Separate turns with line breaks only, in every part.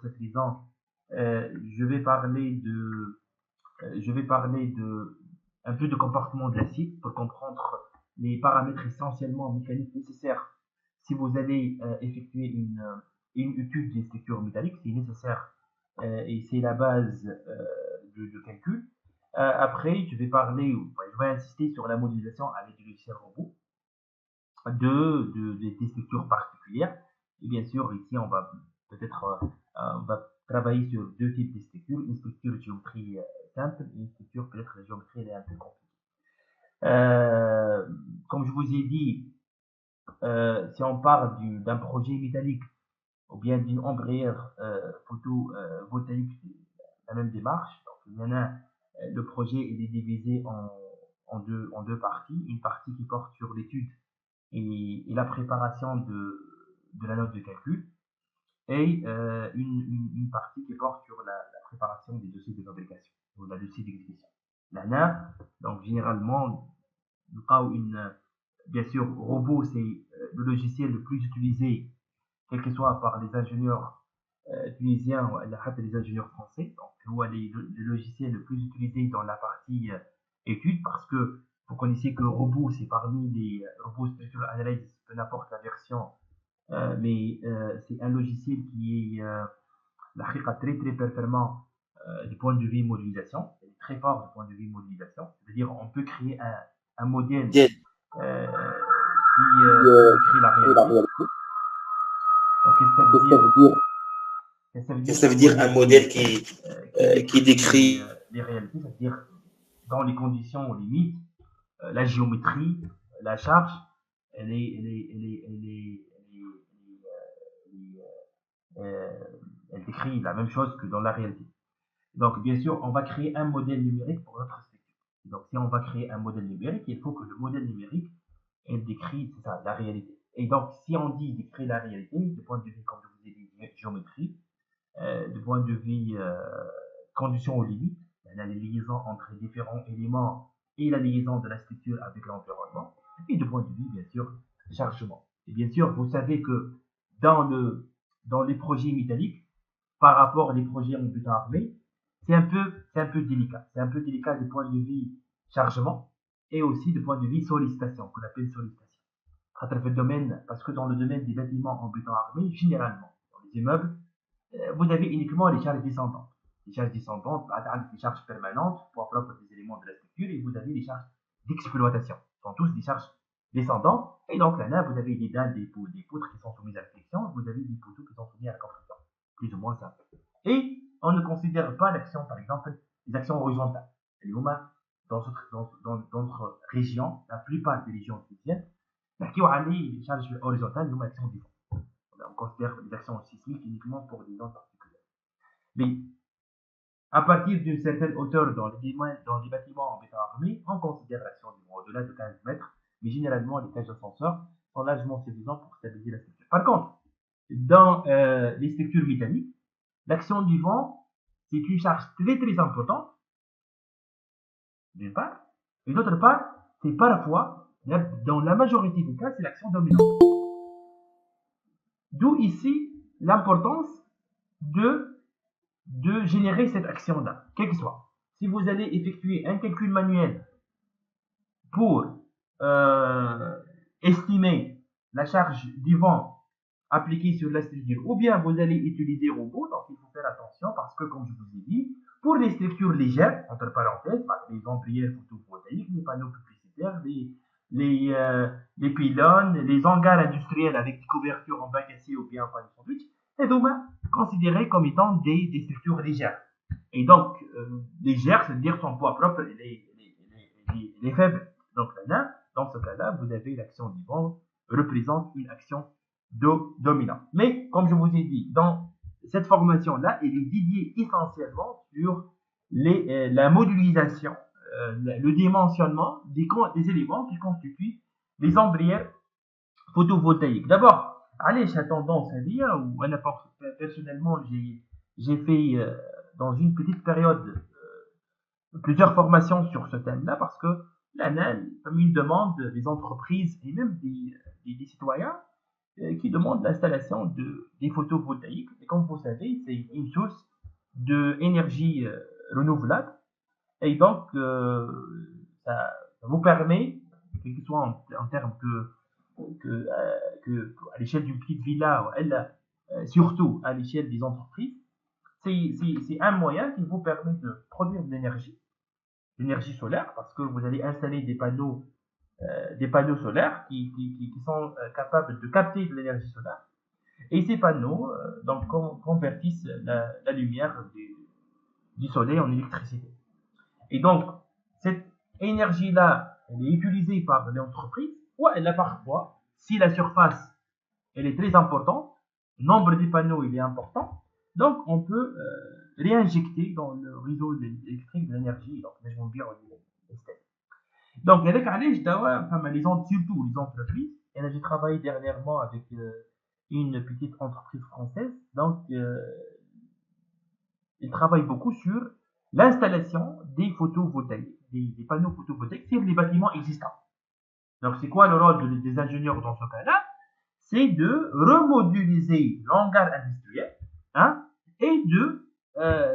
cette raison, je vais parler de un peu de comportement de l'acide pour comprendre les paramètres essentiellement mécaniques nécessaires. Si vous allez effectuer une étude des structures métalliques, c'est nécessaire et c'est la base de calcul. Après, je vais insister sur la modélisation avec des logiciels robots des structures particulières. Et bien sûr, ici, on va travailler sur deux types de structures, une structure de géométrie simple et une structure peut-être de géométrie elle est un peu compliquée. Comme je vous ai dit, si on parle d'un projet métallique ou bien d'une ombrière photovoltaïque, la même démarche. Donc, il y en a, le projet est divisé en deux parties. Une partie qui porte sur l'étude et la préparation de la note de calcul et une partie qui porte sur la préparation des dossiers de fabrication ou la dossier d'exécution. L'ANA, donc généralement, bien sûr, robot, c'est le logiciel le plus utilisé, quel que soit par les ingénieurs tunisiens ou les ingénieurs français. Donc, le logiciel le plus utilisé dans la partie étude parce que vous connaissez que le robot, c'est parmi les robots structural analysis, peu n'importe la version, mais c'est un logiciel qui est très très performant du point de vue modélisation, il est très fort du point de vue modélisation. C'est-à-dire on peut créer un modèle qui décrit la
et la
réalité.
réalité.
Donc, qu'est-ce que ça veut
Qu'est-ce que ça
dire?
veut dire?
Ça veut dire
Qu'est-ce que ça
un
veut dire un
modèle
modèle
qui
qui
décrit
décrit
les réalités, c'est-à-dire dans les conditions limites, la géométrie, la charge, elle est, elle est, elle est, elle est, elle décrit la même chose que dans la réalité. Donc, bien sûr, on va créer un modèle numérique pour notre structure. Donc, si on va créer un modèle numérique, il faut que le modèle numérique elle décrit ça, la réalité. Et donc, si on dit décrit la réalité, du point de vue, comme je vous ai dit, géométrie, du point de vue conditions aux limites, la liaison entre les différents éléments et la liaison de la structure avec l'environnement, et du point de vue, bien sûr, chargement. Et bien sûr, vous savez que dans, dans les projets métalliques, par rapport aux projets en béton armé, c'est un peu délicat. C'est un peu délicat du point de vue chargement et aussi du point de vue sollicitation, qu'on appelle sollicitation. Parce que dans le domaine des bâtiments en béton armé, généralement, dans les immeubles, vous avez uniquement les charges descendantes. Les charges descendantes, des charges permanentes, pour propre des éléments de la structure, et vous avez les charges d'exploitation. Ce sont tous des charges descendantes. Et donc là, vous avez des dalles, des poutres qui sont soumises à la flexion, vous avez des poteaux qui sont soumis à la compression. Plus ou moins simple. Et on ne considère pas l'action, par exemple, les actions horizontales. Dans notre région, la plupart des régions tunisiennes, les charges horizontales, nous actions différentes. On considère les actions sismiques uniquement pour des zones particulières. Mais à partir d'une certaine hauteur dans les bâtiments en béton armé, on considère l'action du vent au-delà de 15 mètres, mais généralement les cages d'ascenseur sont largement suffisantes pour stabiliser la structure. Par contre, dans les structures métalliques, l'action du vent, c'est une charge très très importante, d'une part, et d'autre part, c'est parfois, dans la majorité des cas, c'est l'action dominante. D'où ici l'importance de générer cette action-là, quelle que soit. Si vous allez effectuer un calcul manuel pour estimer la charge du vent appliquée sur la structure, ou bien vous allez utiliser robot, donc il faut faire attention parce que, comme je vous ai dit, pour les structures légères, entre parenthèses, les ombrières photovoltaïques, les panneaux publicitaires, les pylônes, les hangars industriels avec des couvertures en bac acier ou bien en panneau sandwich, c'est considérés comme étant des structures légères. Et donc, légères, c'est-à-dire son poids propre, il est faible. Donc là, dans ce cas-là, vous avez l'action du vent représente une action dominante. Mais, comme je vous ai dit, dans cette formation-là, elle est dédiée essentiellement sur la modélisation, le dimensionnement des éléments qui constituent les ombrières photovoltaïques. D'abord, allez, j'ai tendance à dire, ou personnellement, j'ai fait dans une petite période plusieurs formations sur ce thème-là parce que l'ANAL, comme une demande des entreprises et même des citoyens, qui demande l'installation des photovoltaïques. Et comme vous savez, c'est une source d'énergie renouvelable. Et donc, ça vous permet, quel que soit en termes à l'échelle d'une petite villa, surtout à l'échelle des entreprises, c'est un moyen qui vous permet de produire de l'énergie solaire, parce que vous allez installer des panneaux solaires qui sont capables de capter de l'énergie solaire. Et ces panneaux donc, convertissent la lumière du soleil en électricité. Et donc, cette énergie-là, elle est utilisée par l'entreprise, ou elle a parfois, si la surface elle est très importante, le nombre des panneaux il est important, donc on peut réinjecter dans le réseau électrique de l'énergie, donc je vais dire donc avec علاش دابا فما surtout les entreprises. Et là j'ai travaillé dernièrement avec une petite entreprise française, donc ils travaillent beaucoup sur l'installation des photovoltaïques, des panneaux photovoltaïques sur les bâtiments existants. Donc c'est quoi le rôle des ingénieurs dans ce cas-là? C'est de remoduliser l'hangar industriel, hein, et de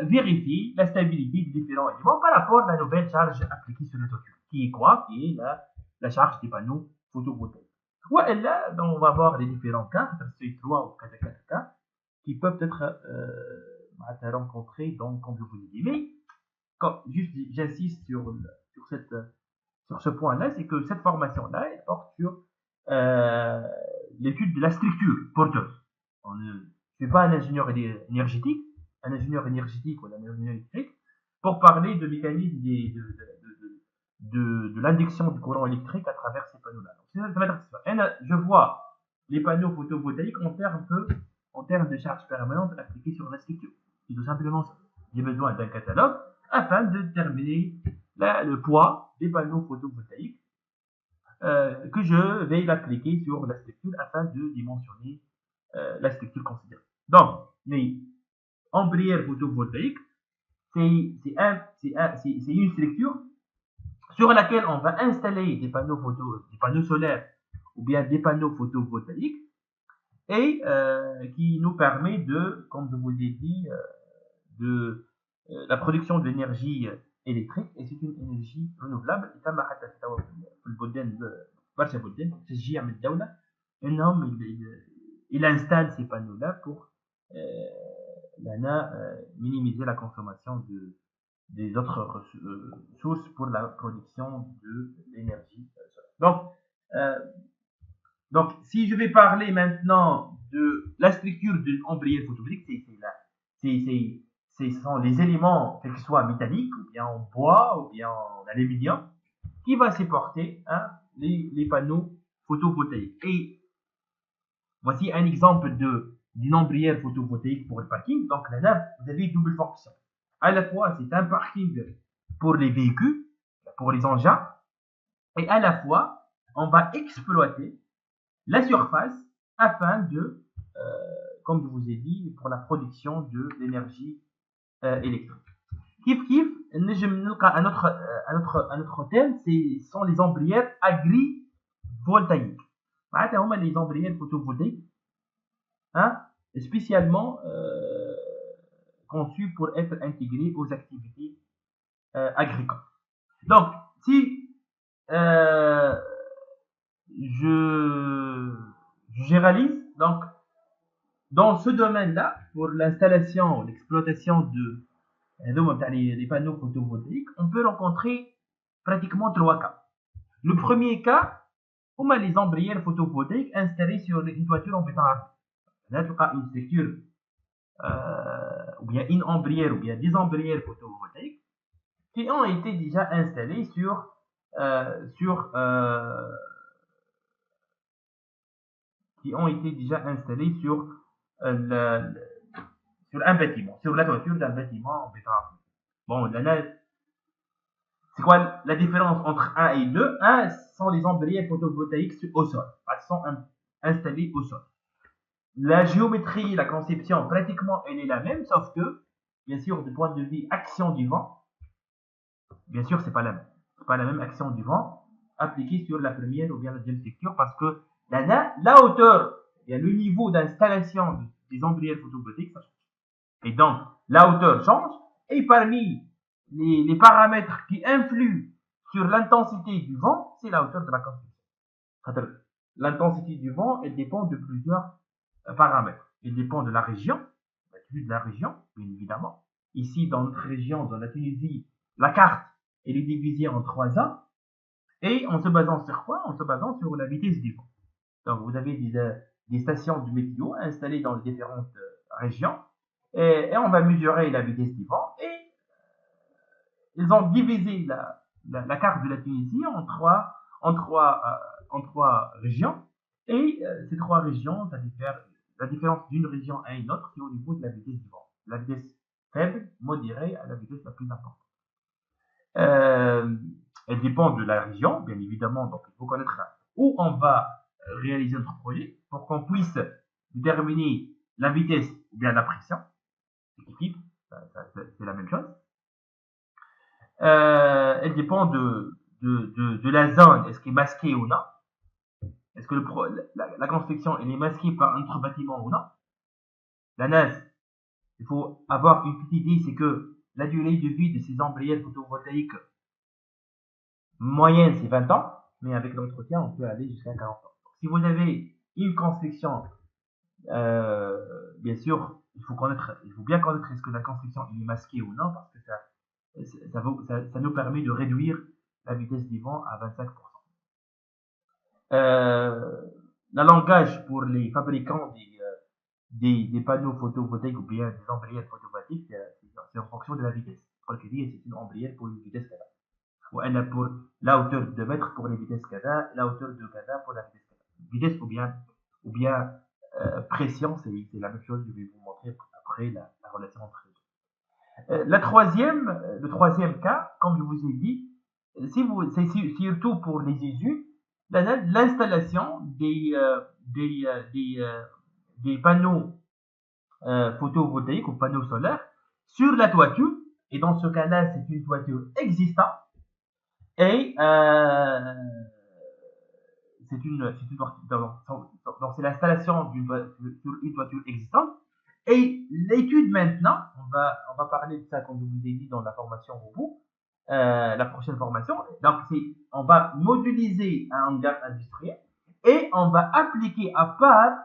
vérifier la stabilité des différents éléments par rapport à la nouvelle charge appliquée sur le toiture. Qui est quoi? Qui est la charge des panneaux photovoltaïques. Ouais, là, donc on va voir les différents cas, peut-être 3 ou 4 cas, qui peuvent être rencontrés, donc, comme je vous l'ai dit. Mais, juste j'insiste sur ce point-là, c'est que cette formation-là, elle porte sur l'étude de la structure porteuse. Je ne suis pas un ingénieur énergétique, ou un ingénieur électrique, pour parler de mécanisme de l'induction du courant électrique à travers ces panneaux-là. Donc, ça va être ça. Je vois les panneaux photovoltaïques en termes de charge permanente appliquée sur la structure. C'est tout simplement ça. J'ai besoin d'un catalogue afin de déterminer le poids des panneaux photovoltaïques que je vais l'appliquer sur la structure afin de dimensionner la structure considérée. Donc, les ombrières photovoltaïques, c'est une structure sur laquelle on va installer des panneaux solaires ou bien des panneaux photovoltaïques et qui nous permet de, comme je vous l'ai dit, de la production de l'énergie électrique, et c'est une énergie renouvelable. تم حتى في البلدان برشا بلدان تشجيع من الدولة انهم il installe ces panneaux là pour minimiser la consommation des autres sources pour la production de l'énergie solaire. Donc si je vais parler maintenant de la structure d'une ombrière photovoltaïque, ce sont les éléments, quels qu'ils soient métalliques, ou bien en bois, ou bien en aluminium, qui va supporter les panneaux photovoltaïques. Et voici un exemple d'une ombrière photovoltaïque pour le parking. Donc là, vous avez une double fonction. À la fois, c'est un parking pour les véhicules, pour les engins, et à la fois, on va exploiter la surface afin de, comme je vous ai dit, pour la production de l'énergie électrique. كيف نجم نلقى un autre thème, ce sont les ombrières agrivoltaïques. معناتها هما les ombrières photovoltaïques spécialement conçues pour être intégrées aux activités agricoles. Donc si je généralise, donc dans ce domaine-là, pour l'installation, l'exploitation des panneaux photovoltaïques, on peut rencontrer pratiquement 3 cas. Le premier cas, on a les ombrières photovoltaïques installées sur une toiture en béton armé. Là, tu as une structure, ou bien une ombrière, ou bien des ombrières photovoltaïques qui ont été déjà installées sur un bâtiment, sur la toiture d'un bâtiment en béton armé. Bon, là, c'est quoi la différence entre 1 et 2? 1 sont les ombrières photovoltaïques au sol. Elles sont installées au sol. La géométrie, la conception, pratiquement, elle est la même, sauf que, bien sûr, du point de vue action du vent, bien sûr, c'est pas la même. C'est pas la même action du vent appliquée sur la première ou bien la deuxième structure, parce que la hauteur bien, le niveau d'installation des ombrières photovoltaïques, ça change. Et donc, la hauteur change, et parmi les paramètres qui influent sur l'intensité du vent, c'est la hauteur de la construction. L'intensité du vent, elle dépend de plusieurs paramètres. Elle dépend de la région, de la région, bien évidemment. Ici, dans notre région, dans la Tunisie, la carte, elle est divisée en 3 zones. Et en se basant sur quoi? En se basant sur la vitesse du vent. Donc, vous avez des stations de météo installées dans les différentes régions. Et on va mesurer la vitesse du vent. Et ils ont divisé la carte de la Tunisie en trois régions. Et ces 3 régions, la différence d'une région à une autre, c'est au niveau de la vitesse du vent. La vitesse faible, modérée, à la vitesse la plus importante. Elle dépend de la région, bien évidemment. Donc, il faut connaître où on va réaliser notre projet pour qu'on puisse déterminer la vitesse ou bien la pression. C'est la même chose. Elle dépend de la zone. Est-ce qu'elle est masquée ou non? Est-ce que la construction elle est masquée par un autre bâtiment ou non? La NAS, il faut avoir une petite idée, c'est que la durée de vie de ces ombrières photovoltaïques moyenne, c'est 20 ans, mais avec l'entretien, on peut aller jusqu'à 40 ans. Si vous avez une construction, bien sûr, il faut bien connaître est-ce que la construction est masquée ou non, parce que ça nous permet de réduire la vitesse du vent à 25%. Le langage pour les fabricants des panneaux photovoltaïques ou bien des ombrières photovoltaïques, c'est en fonction de la vitesse. C'est une ombrière pour une vitesse kadha. Ou elle pour la hauteur de 2 mètres pour les vitesses kadha, la hauteur de kadha pour la vitesse kadha. Vitesse ou bien pression, c'est la même chose. Je vais vous montrer après la relation entre les deux. Le troisième cas, comme je vous ai dit, c'est surtout pour les usines, l'installation des panneaux photovoltaïques ou panneaux solaires sur la toiture. Et dans ce cas-là, c'est une toiture existante. Et c'est l'installation sur une toiture existante. Et l'étude maintenant, on va parler de ça comme je vous ai dit dans la formation au bout, la prochaine formation. Donc on va modéliser un hangar industriel et on va appliquer à part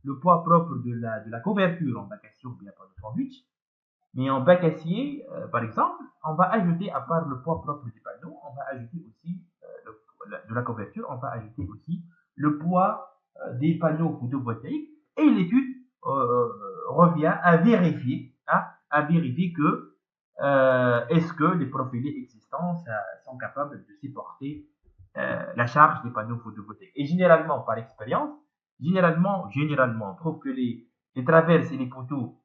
le poids propre de la couverture en bac acier ou bien pas de sandwich. Mais en bac acier, par exemple, on va ajouter à part le poids propre du panneau, on va ajouter aussi de la couverture, on va ajouter aussi le poids des panneaux photovoltaïques. Et l'étude revient à vérifier que est-ce que les profilés existants sont capables de supporter la charge des panneaux photovoltaïques. Et généralement, par expérience, on trouve que les traverses et les poteaux,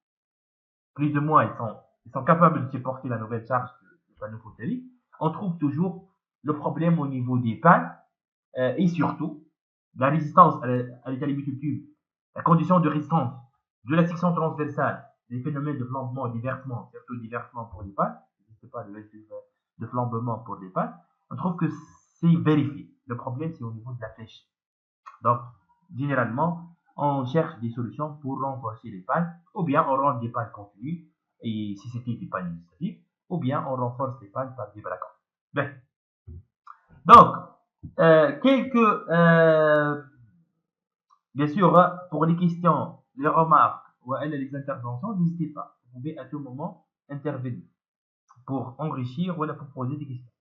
plus ou moins, ils sont capables de supporter la nouvelle charge du panneau photovoltaïque. On trouve toujours le problème au niveau des pannes et surtout la résistance à l'état limite du tube, la condition de résistance de la section transversale, les phénomènes de flambement et diversement, surtout diversement pour les pannes, il n'existe pas de flambement pour les pannes. On trouve que c'est vérifié. Le problème, c'est au niveau de la flèche. Donc, généralement, on cherche des solutions pour renforcer les pannes, ou bien on rend des pannes continues, et si c'était des pannes statiques, ou bien on renforce les pannes par des braquants. Bien. Donc, bien sûr, pour les questions, les remarques, ou les interventions, n'hésitez pas. Vous pouvez à tout moment intervenir pour enrichir ou pour poser des questions.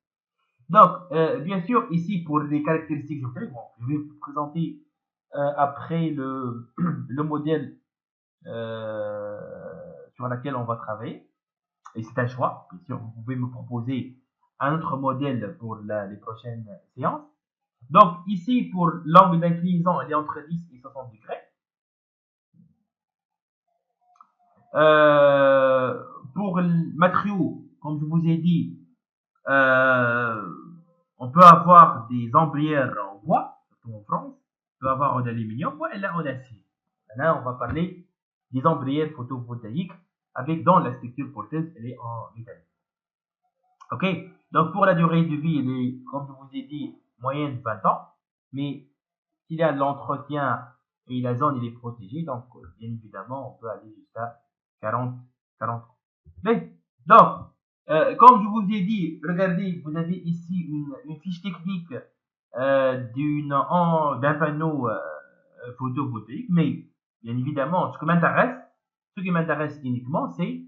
Donc, bien sûr, ici, pour les caractéristiques géométriques, je vais vous présenter après le modèle sur lequel on va travailler. Et c'est un choix. Bien sûr, vous pouvez me proposer un autre modèle pour les prochaines séances. Donc, ici, pour l'angle d'inclinaison, elle est entre 10 et 60 degrés. Pour le matériau, comme je vous ai dit, on peut avoir des ombrières en bois, surtout en France. On peut avoir en aluminium ou en acier. Là, on va parler des ombrières photovoltaïques avec dans la structure porteuse, elle est en métal. Ok. Donc pour la durée de vie, elle est, comme je vous ai dit, moyenne 20 ans. Mais s'il y a l'entretien et la zone elle est protégée, donc bien évidemment on peut aller jusqu'à 40. Mais, donc, comme je vous ai dit, regardez, vous avez ici une fiche technique d'un panneau photovoltaïque, mais bien évidemment, ce qui m'intéresse uniquement, c'est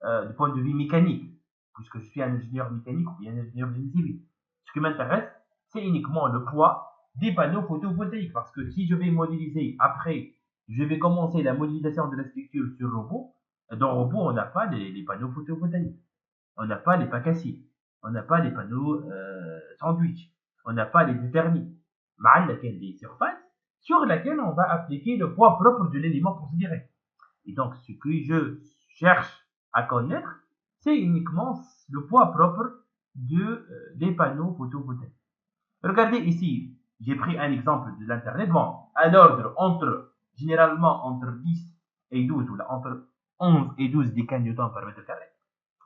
du point de vue mécanique, puisque je suis un ingénieur mécanique ou bien un ingénieur génie civil. Ce qui m'intéresse, c'est uniquement le poids des panneaux photovoltaïques, parce que si je vais modéliser après, je vais commencer la modélisation de la structure sur robot. Dans robot, on n'a pas les panneaux photovoltaïques, on n'a pas les packs aciers, on n'a pas les panneaux sandwich, on n'a pas les détermis, des surfaces sur laquelle on va appliquer le poids propre de l'élément considéré. Et donc, ce que je cherche à connaître, c'est uniquement le poids propre des panneaux photovoltaïques. Regardez ici, j'ai pris un exemple de l'Internet. Bon, à l'ordre généralement entre 10 et 12, ou là, entre 11 et 12 décanewtons par mètre carré,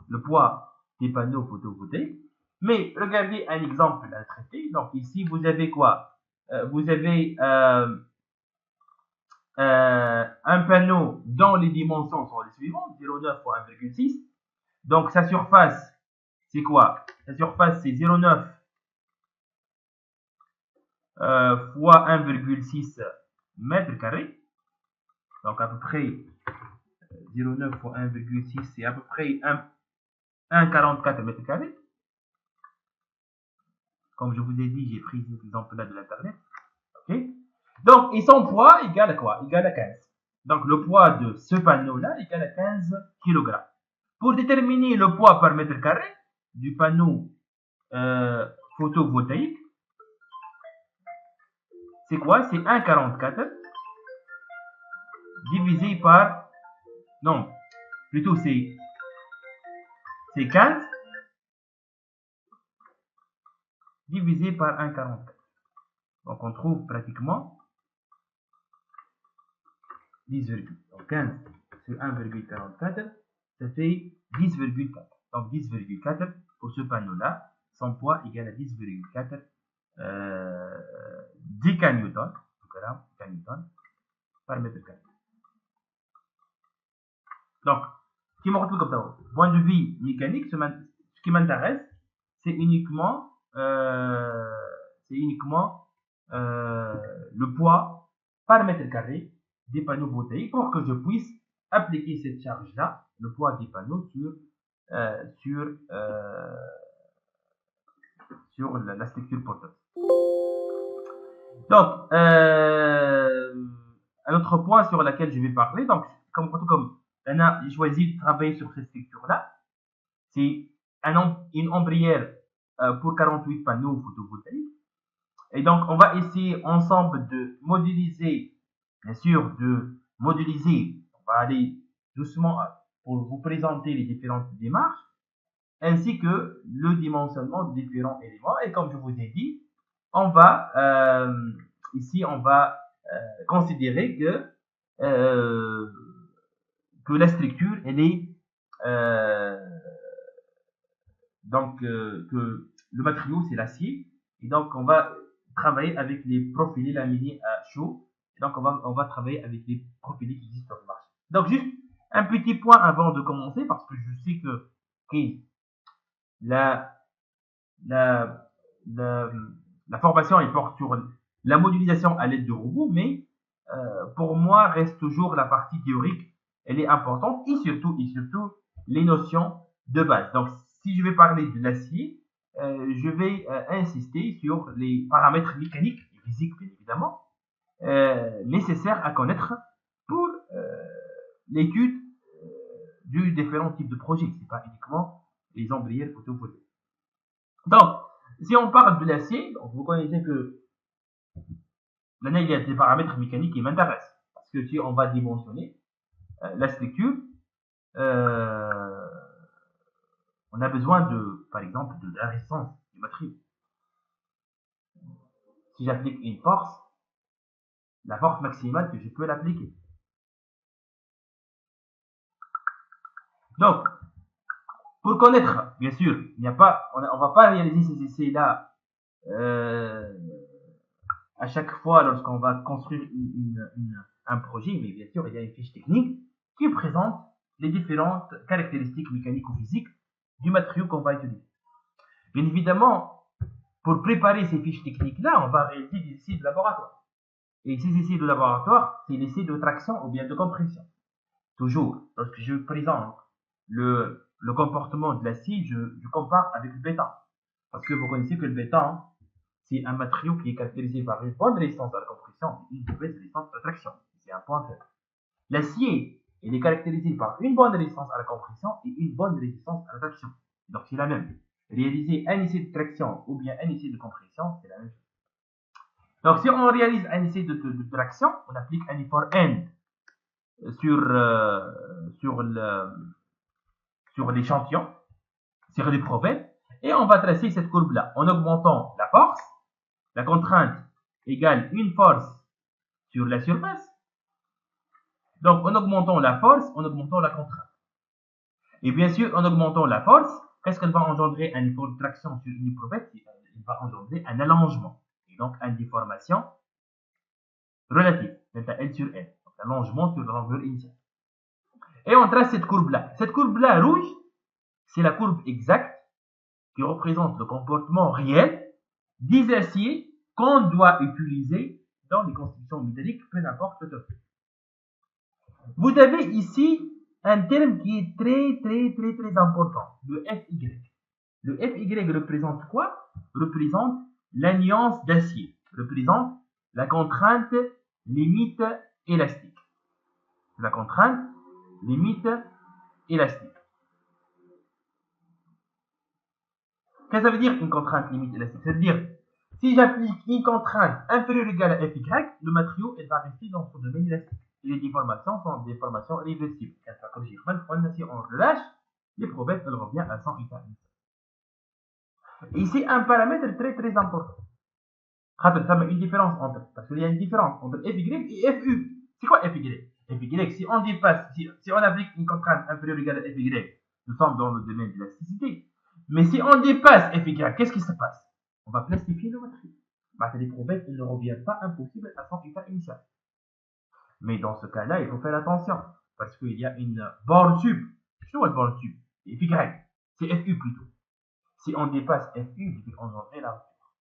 le poids des panneaux photovoltaïques. Mais regardez un exemple à traiter. Donc ici, vous avez quoi? Vous avez un panneau dont les dimensions sont les suivantes, 0,9 fois 1,6. Donc sa surface, c'est quoi? Sa surface, c'est 0,9 fois 1,6 mètres carrés. Donc à peu près 0,9 fois 1,6, c'est à peu près 1,44 mètres carrés. Comme je vous ai dit, j'ai pris cet exemple-là de l'Internet. Ok. Donc, et son poids égale à quoi? Égale à 15. Donc, le poids de ce panneau-là égale à 15 kg. Pour déterminer le poids par mètre carré du panneau photovoltaïque, c'est quoi? C'est 1,44 divisé par... Non, plutôt c'est 15 divisé par 1,44. Donc, on trouve pratiquement 10, donc 15 sur 1,44, ça fait 10,4. Donc 10,4 pour ce panneau-là, son poids égal à 10,4 décanewtons par mètre carré. Donc, ce qui me retrouve comme ça, point de vue mécanique, ce qui m'intéresse, c'est uniquement le poids par mètre carré des panneaux photovoltaïques pour que je puisse appliquer cette charge-là, le poids des panneaux, sur la structure porteuse. Donc, un autre point sur lequel je vais parler, donc, comme j'ai choisi de travailler sur cette structure-là, c'est une ombrière pour 48 panneaux photovoltaïques. Et donc, on va essayer ensemble de modéliser, bien sûr, on va aller doucement pour vous présenter les différentes démarches, ainsi que le dimensionnement des différents éléments. Et comme je vous ai dit, on va considérer que la structure, elle est que le matériau, c'est l'acier. Et donc, on va travailler avec les profilés laminés à chaud. Et donc, on va travailler avec les profilés qui existent sur le marché. Donc, juste un petit point avant de commencer, parce que je sais que la formation, elle porte sur la modélisation à l'aide de robots, mais pour moi, reste toujours la partie théorique, elle est importante, et surtout les notions de base. Donc, si je vais parler de l'acier, je vais insister sur les paramètres mécaniques et physiques, bien évidemment, nécessaires à connaître pour l'étude du différents types de projets. C'est pas uniquement les ombrières photovoltaïques. Donc, si on parle de l'acier, vous connaissez que maintenant il y a des paramètres mécaniques qui m'intéressent. Parce que si on va dimensionner la structure, on a besoin par exemple, de la résistance du matériau. Si j'applique une force, la force maximale que je peux l'appliquer. Donc, pour connaître, bien sûr, on va pas réaliser ces essais-là à chaque fois lorsqu'on va construire un projet, mais bien sûr, il y a une fiche technique qui présente les différentes caractéristiques mécaniques ou physiques du matériau qu'on va utiliser. Bien évidemment, pour préparer ces fiches techniques-là, on va réaliser des essais de laboratoire. Et ces essais de laboratoire, c'est l'essai de traction ou bien de compression. Toujours, lorsque je présente le comportement de l'acier, je compare avec le béton. Parce que vous connaissez que le béton, c'est un matériau qui est caractérisé par une bonne résistance à la compression et une mauvaise résistance à la traction. C'est un point faible. L'acier, il est caractérisé par une bonne résistance à la compression et une bonne résistance à la traction. Donc c'est la même. Réaliser un essai de traction ou bien un essai de compression, c'est la même chose. Donc si on réalise un essai de traction, on applique un effort N sur l'échantillon, sur l'éprouvette, et on va tracer cette courbe-là en augmentant la force. La contrainte égale une force sur la surface. Donc, en augmentant la force, en augmentant la contrainte. Et bien sûr, en augmentant la force, qu'est-ce qu'elle va engendrer un effort de traction sur une éprouvette? Il va engendrer un allongement. Et donc, une déformation relative, delta L sur L. Donc, allongement sur la longueur initiale. Et on trace cette courbe-là. Cette courbe-là, rouge, c'est la courbe exacte qui représente le comportement réel des aciers qu'on doit utiliser dans les constructions métalliques, peu importe le domaine. Vous avez ici un terme qui est très important, le FY. Le FY représente quoi? Représente la nuance d'acier, représente la contrainte limite élastique. La contrainte limite élastique. Qu'est-ce que ça veut dire une contrainte limite élastique? C'est-à-dire, si j'applique une contrainte inférieure ou égale à Fy, le matériau va rester dans son domaine élastique. Et les déformations sont des déformations réversibles. Si on relâche, l'éprouvette elle revient à 100 états. Et c'est un paramètre très important. Il y a une différence entre, parce qu'il y a une différence entre Fy et Fu. C'est quoi Fy? Fy, si on dépasse, si on applique une contrainte inférieure ou égale à Fy, nous sommes dans le domaine de l'élasticité. Mais si on dépasse Fy, qu'est-ce qui se passe? On va plastifier le matériau. L'éprouvette ne revient pas impossible à son état initial. Mais dans ce cas-là, il faut faire attention, parce qu'il y a une borne sub. C'est quoi une borne sub? C'est Fy, c'est Fu plutôt. Si on dépasse Fu, on engendrer la rupture.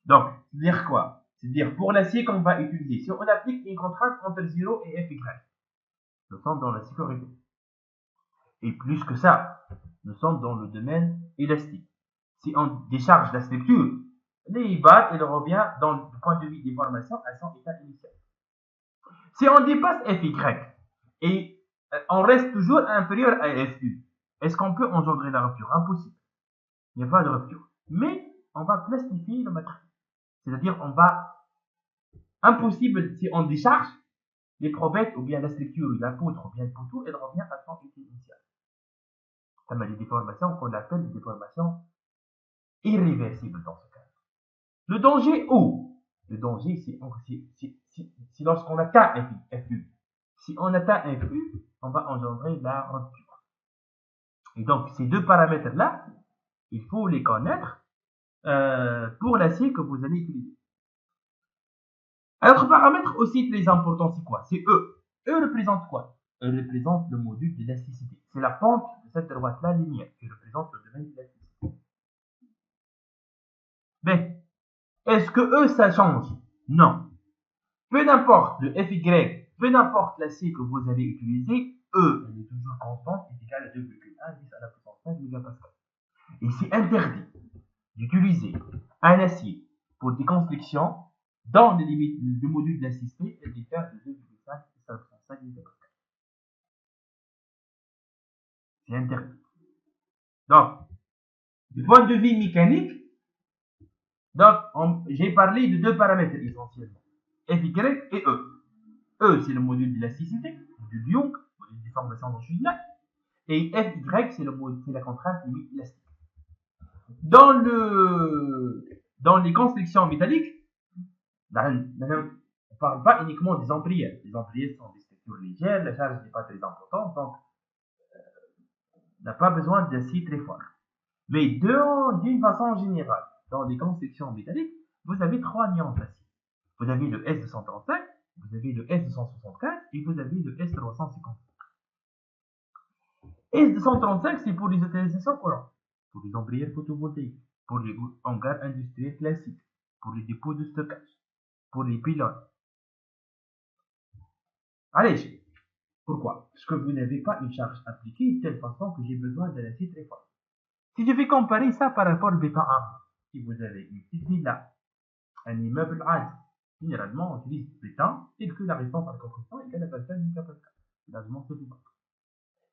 Donc, c'est-à-dire quoi? C'est-à-dire pour l'acier qu'on va utiliser, si on applique une contrainte entre 0 et Fy, nous sommes dans la sécurité. Et plus que ça, nous sommes dans le domaine élastique. Si on décharge la structure, les battent et revient dans le point de vue des formations à son état initial. Si on dépasse Fy et on reste toujours inférieur à Fu, est-ce qu'on peut engendrer la rupture? Impossible. Il n'y a pas de rupture. Mais on va plastifier le matériau. C'est-à-dire, on va, impossible, si on décharge, l'éprouvette ou bien la structure, la poutre ou bien le poteau, elle revient à son état initial. Ça m'a des déformations qu'on appelle des déformations irréversibles dans ce cas. Le danger où? Le danger, c'est lorsqu'on atteint Fu. Si on atteint Fu, on va engendrer la rupture. Et donc, ces deux paramètres-là, il faut les connaître pour l'acier que vous allez utiliser. Un autre paramètre aussi très important, c'est quoi? C'est E. E représente quoi? E représente le module d'élasticité. C'est la pente de cette droite-là linéaire qui représente le domaine d'élasticité. Mais, est-ce que E, ça change? Non. Peu importe le Fy, peu importe l'acier que vous allez utiliser, E, elle est toujours constante, est égale à 2,1 10 à la puissance 5 mégapascal. Et c'est interdit d'utiliser un acier pour des constructions dans les limites du module d'élasticité et diffère de 2,5 à la puissance 5 mégapascal. C'est interdit. Donc, du point de vue mécanique, j'ai parlé de deux paramètres essentiellement, Fy et E. E, c'est le module d'élasticité, le module de Young, le module de déformation longitudinale, et Fy, c'est la contrainte limite élastique. Dans les constructions métalliques, on ne parle pas uniquement des ampérières. Les ampérières sont des structures légères, la charge n'est pas très importante, donc on n'a pas besoin d'acier très fort. Mais d'une façon générale, dans les constructions métalliques, vous avez trois nuances d'acier. Vous avez le S235, vous avez le S275 et vous avez le S350. S235, c'est pour les utilisations courantes, pour les ombrières photovoltaïques, pour les hangars industriels classiques, pour les dépôts de stockage, pour les pylônes. Allez, pourquoi? Parce que vous n'avez pas une charge appliquée de telle façon que j'ai besoin de l'acier très fort. Si je vais comparer ça par rapport au béton armé, si vous avez une petite villa, un immeuble AD, généralement on utilise du béton tel que la résistance à la compression égale à 25 MPa. Largement suffisant.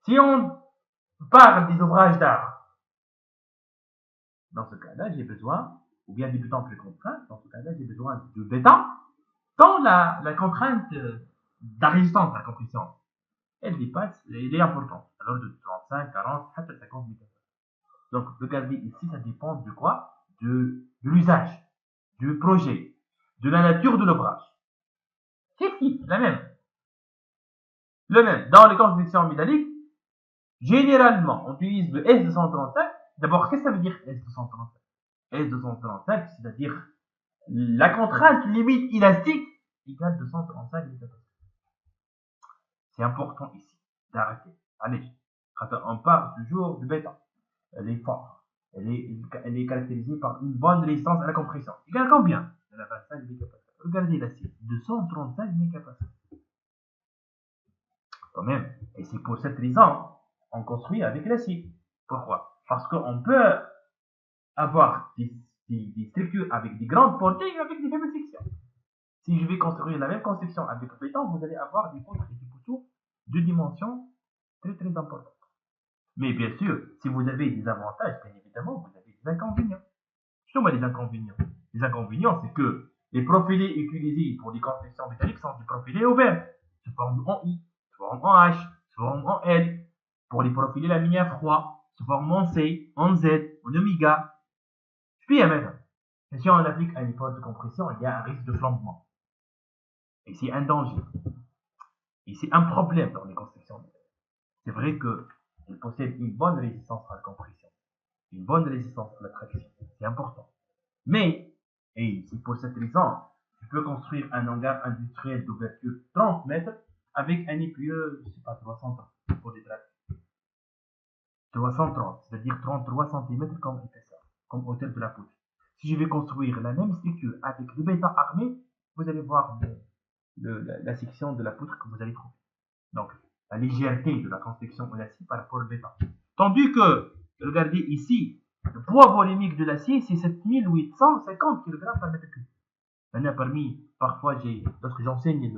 Si on parle des ouvrages d'art, dans ce cas-là, j'ai besoin, ou bien des bétons plus contraints, dans ce cas-là, j'ai besoin de béton dans la contrainte de la résistance à la compression. Elle dépasse, elle est importante. Alors de 35, 40, 50 MPa. Donc, regardez ici, ça dépend de quoi? De l'usage, du projet, de la nature de l'ouvrage. C'est la même. Le même. Dans les constructions métalliques, généralement, on utilise le S235. D'abord, qu'est-ce que ça veut dire S235? S235, c'est-à-dire la contrainte limite élastique égale 235 MPa. C'est important ici d'arrêter. Allez, on parle toujours du béton. Elle est forte. Elle est caractérisée par une bonne résistance à la compression. Égale combien? Elle a 25 MPa. Regardez l'acier, 235 MPa. Quand même. Et c'est pour cette raison on construit avec l'acier. Pourquoi? Parce qu'on peut avoir des structures avec des grandes portées et avec des faibles sections. Si je vais construire la même construction avec le béton, vous allez avoir des poutres et des poteaux de dimensions très très importantes. Mais bien sûr, si vous avez des avantages, bien évidemment, vous avez des inconvénients. Justement, les inconvénients. Les inconvénients, c'est que les profilés utilisés pour les constructions métalliques sont des profilés ouverts, se forment en I, se forment en H, se forment en L. Pour les profilés laminaires froids, se forment en C, en Z, en oméga. Puis, maintenant, si on applique un effort de compression, il y a un risque de flambement. Et c'est un danger. Et c'est un problème dans les constructions métalliques. C'est vrai qu'elles possèdent une bonne résistance à la compression, une bonne résistance à la traction. C'est important. Mais, et c'est pour cette raison, tu peux construire un hangar industriel d'ouverture 30 mètres avec un EPE, je sais pas, 330 pour des tracts. 330, c'est-à-dire 33 cm comme épaisseur, comme hauteur de la poutre. Si je vais construire la même structure avec le béton armé, vous allez voir la section de la poutre que vous allez trouver. Donc, la légèreté de la construction en acier par rapport au béton. Tandis que, regardez ici, le poids volumique de l'acier, c'est 7850 kg par mètre cube. Maintenant, parfois, lorsque j'enseigne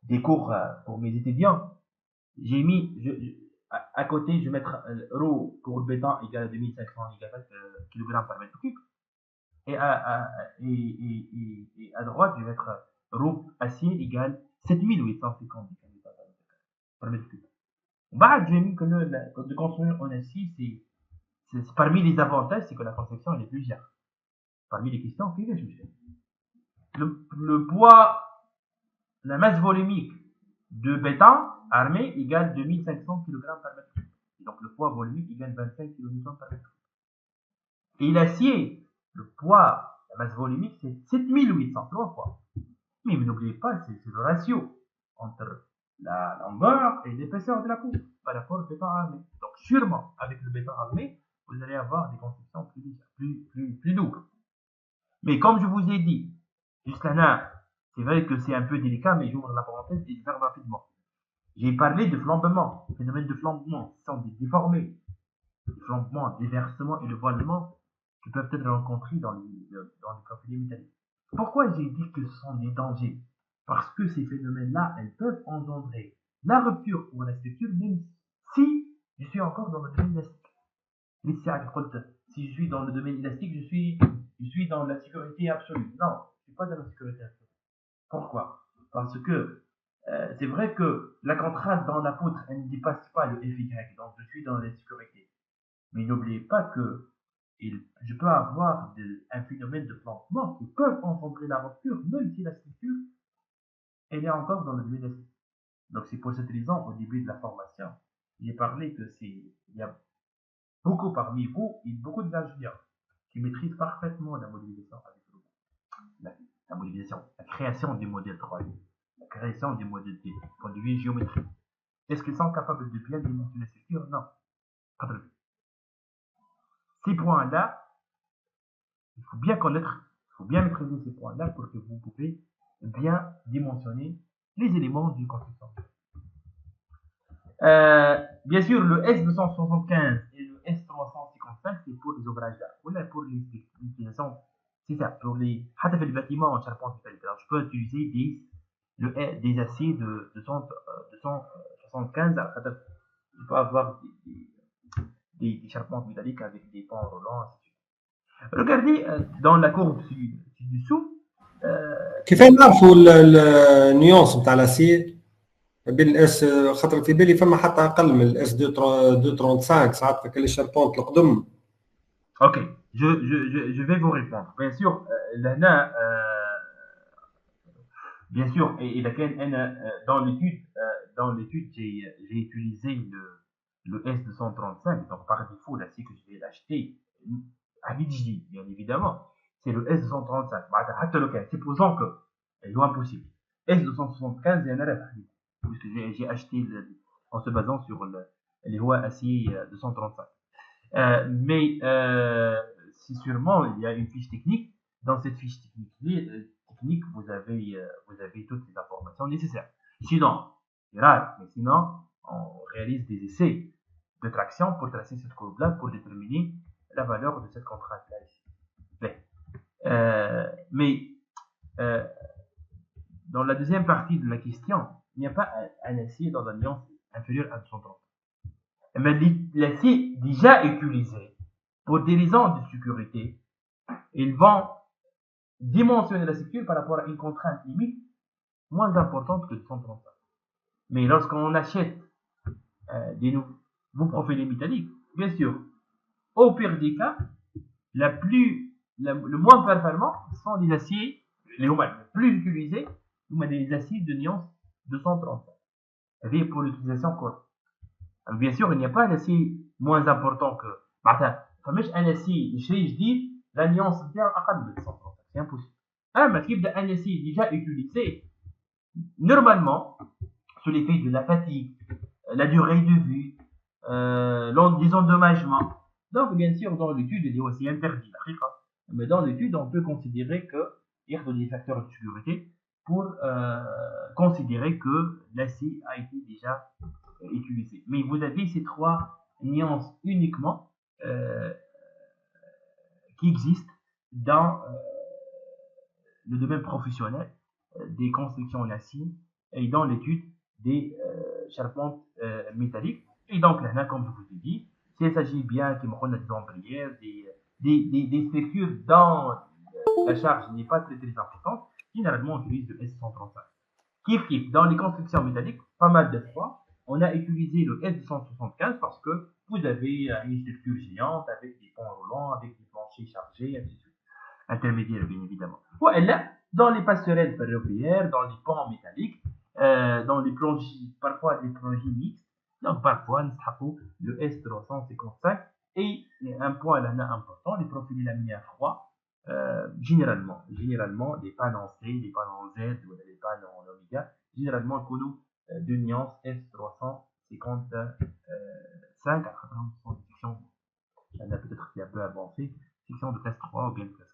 des cours pour mes étudiants, j'ai mis, à côté, je vais mettre ρ pour le béton égale à 2500 kg par mètre cube. Et à droite, je vais mettre ρ acier égale 7850 kg par mètre cube. J'ai mis que de construire en acier, c'est parmi les avantages, c'est que la construction est plus légère. Parmi les questions, qu'est-ce que je fais? Le poids, la masse volumique de béton armé égale 2500 kg par mètre cube. Donc le poids volumique égale 25 kN par mètre cube. Et l'acier, le poids, la masse volumique, c'est 7800, 3 fois. Mais n'oubliez pas, c'est le ratio entre la longueur et l'épaisseur de la poutre par rapport au béton armé. Donc sûrement, avec le béton armé, vous allez avoir des constructions plus lourdes. Mais comme je vous ai dit, jusqu'à là, c'est vrai que c'est un peu délicat, mais j'ouvre la parenthèse et je vais rapidement. J'ai parlé de flambement, le phénomène de flambement, ce sont des déformés. Le flambement, le déversement et le voilement qui peuvent être rencontrés dans les profilés métalliques. Pourquoi j'ai dit que ce sont des dangers? Parce que ces phénomènes-là, elles peuvent engendrer la rupture pour la structure, même si je suis encore dans le domaine élastique. Si je suis dans le domaine élastique, je suis dans la sécurité absolue. Non, je ne suis pas dans la sécurité absolue. Pourquoi? Parce que c'est vrai que la contrainte dans la poutre, elle ne dépasse pas le FY, donc je suis dans la sécurité. Mais n'oubliez pas que je peux avoir un phénomène de flambement qui peut engendrer la rupture, même si la structure elle est encore dans le domaine élastique. Donc c'est pour cette raison, au début de la formation, j'ai parlé que il y a beaucoup parmi vous et beaucoup d'ingénieurs qui maîtrisent parfaitement la modélisation avec le la modélisation, la création des modèles 3D, la création des modèles du point de vue géométrique. Est-ce qu'ils sont capables de bien dimensionner la structure? Non. Ces points-là, il faut bien connaître, il faut bien maîtriser ces points-là pour que vous pouvez bien dimensionner les éléments du construction. Bien sûr, le S275 et le S355, c'est pour les ouvrages d'art. Voilà, pour l'utilisation, c'est ça, pour les bâtiments en charpente métallique. Alors, je peux utiliser des aciers de 275. Je peux avoir des charpentes métalliques avec des pans roulants, ainsi de suite. Regardez dans la courbe ci-dessous.
كيف نعرفوا النيونس نتاع الاسير بين الاس، خاطر في بالي فما حتى اقل من الاس 235 ساعات في كل شاربونت القدم.
Ok, je vais vous répondre. Bien sûr, bien sûr, et dans l'étude, j'ai utilisé le S235. Donc par défaut, l'acier que je vais l'acheter, à Vijdi, bien évidemment, c'est le S235. Supposons que c'est impossible. S275, il y en a puisque j'ai acheté en se basant sur les voies acier 235. Mais si sûrement il y a une fiche technique. Dans cette fiche technique, vous avez toutes les informations nécessaires. Sinon, c'est rare, mais sinon, on réalise des essais de traction pour tracer cette courbe-là, pour déterminer la valeur de cette contrainte-là ici. Mais dans la deuxième partie de la question, il n'y a pas un acier dans un nuance inférieur à 230. Mais l'acier déjà utilisé, pour des raisons de sécurité, ils vont dimensionner la structure par rapport à une contrainte limite moins importante que 235. Mais lorsqu'on achète des nouveaux profilés métalliques, bien sûr, au pire des cas, le moins performant sont les aciers, les plus utilisés, des aciers de nuance 230. C'est-à-dire pour l'utilisation courte. Bien sûr, il n'y a pas un acier moins important que. Un acier, je dis, la nuance bien à de 230. C'est impossible. Mais qui un acier déjà utilisé, normalement, sous l'effet de la fatigue, la durée de vie, les endommagements. Donc, bien sûr, dans l'étude, il est aussi interdit. Mais dans l'étude, on peut considérer qu'il y a des facteurs de sécurité pour considérer que l'acier a été déjà utilisé. Mais vous avez ces trois nuances uniquement qui existent dans le domaine professionnel des constructions en acier et dans l'étude des charpentes métalliques. Et donc là, comme je vous ai dit, s'il s'agit bien qu'il me rende des ombrières, des structures dont la charge n'est pas très importante, généralement on utilise le S135. Kiff, dans les constructions métalliques, pas mal de fois, on a utilisé le S275 parce que vous avez une structure géante avec des ponts roulants, avec des planchers chargés, ainsi de suite. Intermédiaires, bien évidemment. Ou là, dans les passerelles ferroviaires, dans les ponts métalliques, dans les plongées, parfois des plongées mixtes, donc parfois, nous avons le S355 et un point là important, les profils laminaires froids, généralement, les pannes en C, les pannes en Z ou les pannes en oméga, généralement, nous avons de nuance S355 à 80% de section. Il y en a peut-être qui est un peu avancé, section de classe 3 ou bien de classe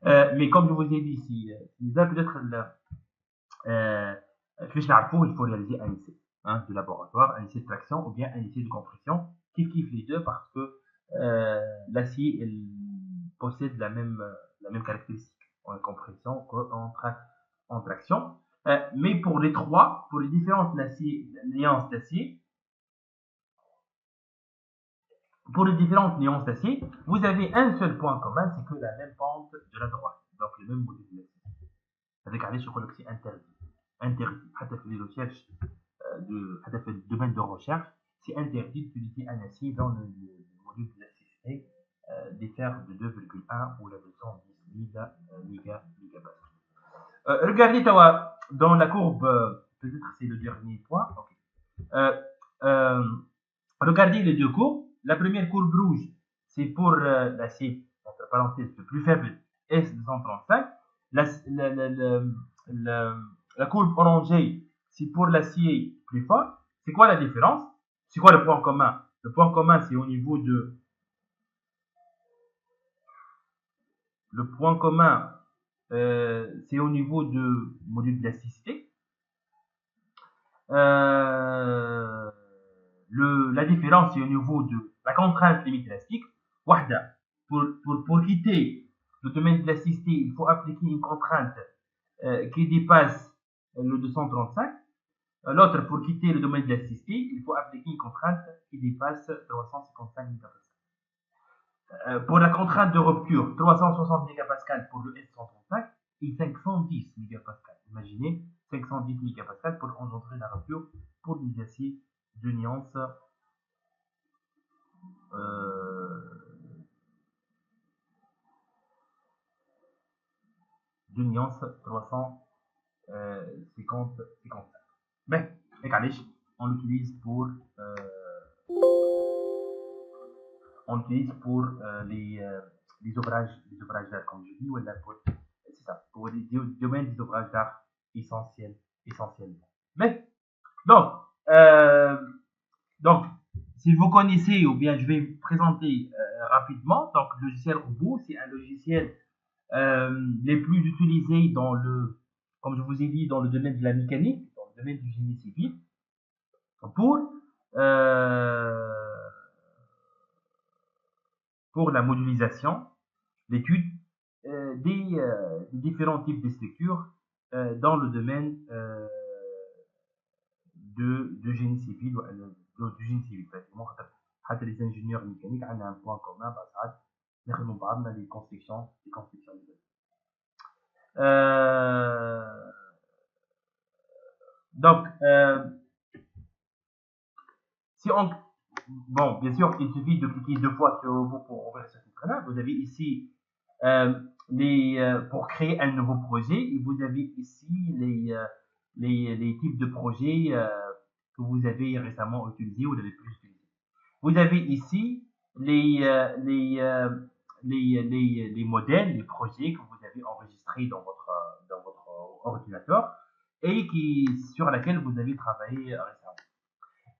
4. Mais comme je vous ai dit ici, peut-être il faut réaliser un essai de laboratoire, un essai de traction ou bien un essai de compression. Kiff les deux parce que l'acier possède la même caractéristique en compression qu'en traction. Mais pour les différentes nuances d'acier, vous avez un seul point commun, c'est que la même pente de la droite, donc le même modèle de l'acier. Avec un sur c'est interdit. Les recherches le domaine de recherche, c'est interdit d'utiliser un acier dans le module de l'acier des fers de 2,1 ou la 210 mégapascal. Regardez dans la courbe, peut-être c'est le dernier point. Regardez les deux courbes. La première courbe rouge, c'est pour l'acier, entre parenthèses, le plus faible, S235. La, la, la, la, la courbe orangée, c'est pour l'acier plus fort. C'est quoi la différence? C'est quoi le point commun? Le point commun, c'est au niveau de... Le point commun, c'est au niveau de module d'élasticité. La différence, c'est au niveau de la contrainte limite élastique. Pour quitter le domaine de l'élasticité, il faut appliquer une contrainte qui dépasse le 235. L'autre, pour quitter le domaine de l'élasticité, il faut appliquer une contrainte qui dépasse 355 MPa. Pour la contrainte de rupture, 360 MPa pour le S135 et 510 MPa. Imaginez 510 MPa pour engendrer la rupture pour des aciers de nuance de nuance 355. Mais, on l'utilise pour les ouvrages d'art, comme je dis, ou c'est ça, pour les domaines des ouvrages d'art essentiellement. Mais, donc, si vous connaissez, ou bien je vais vous présenter rapidement, donc le logiciel Robot, c'est un logiciel les plus utilisés dans le, comme je vous ai dit, dans le domaine de la mécanique, dans le domaine du génie civil, pour la modélisation, l'étude des différents types de structures dans le domaine de génie civil, du génie civil. حتى les ingénieurs mécaniques ont un point commun, نخدموا بعضنا les constructions donc si on, bon, bien sûr, il suffit de cliquer 2 fois sur le robot pour ouvrir ce titre-là. Vous avez ici pour créer un nouveau projet, et vous avez ici les types de projets que vous avez récemment utilisés ou vous avez plus utilisés. Vous avez ici les modèles, les projets que vous avez enregistrés dans votre ordinateur et sur lesquels vous avez travaillé récemment.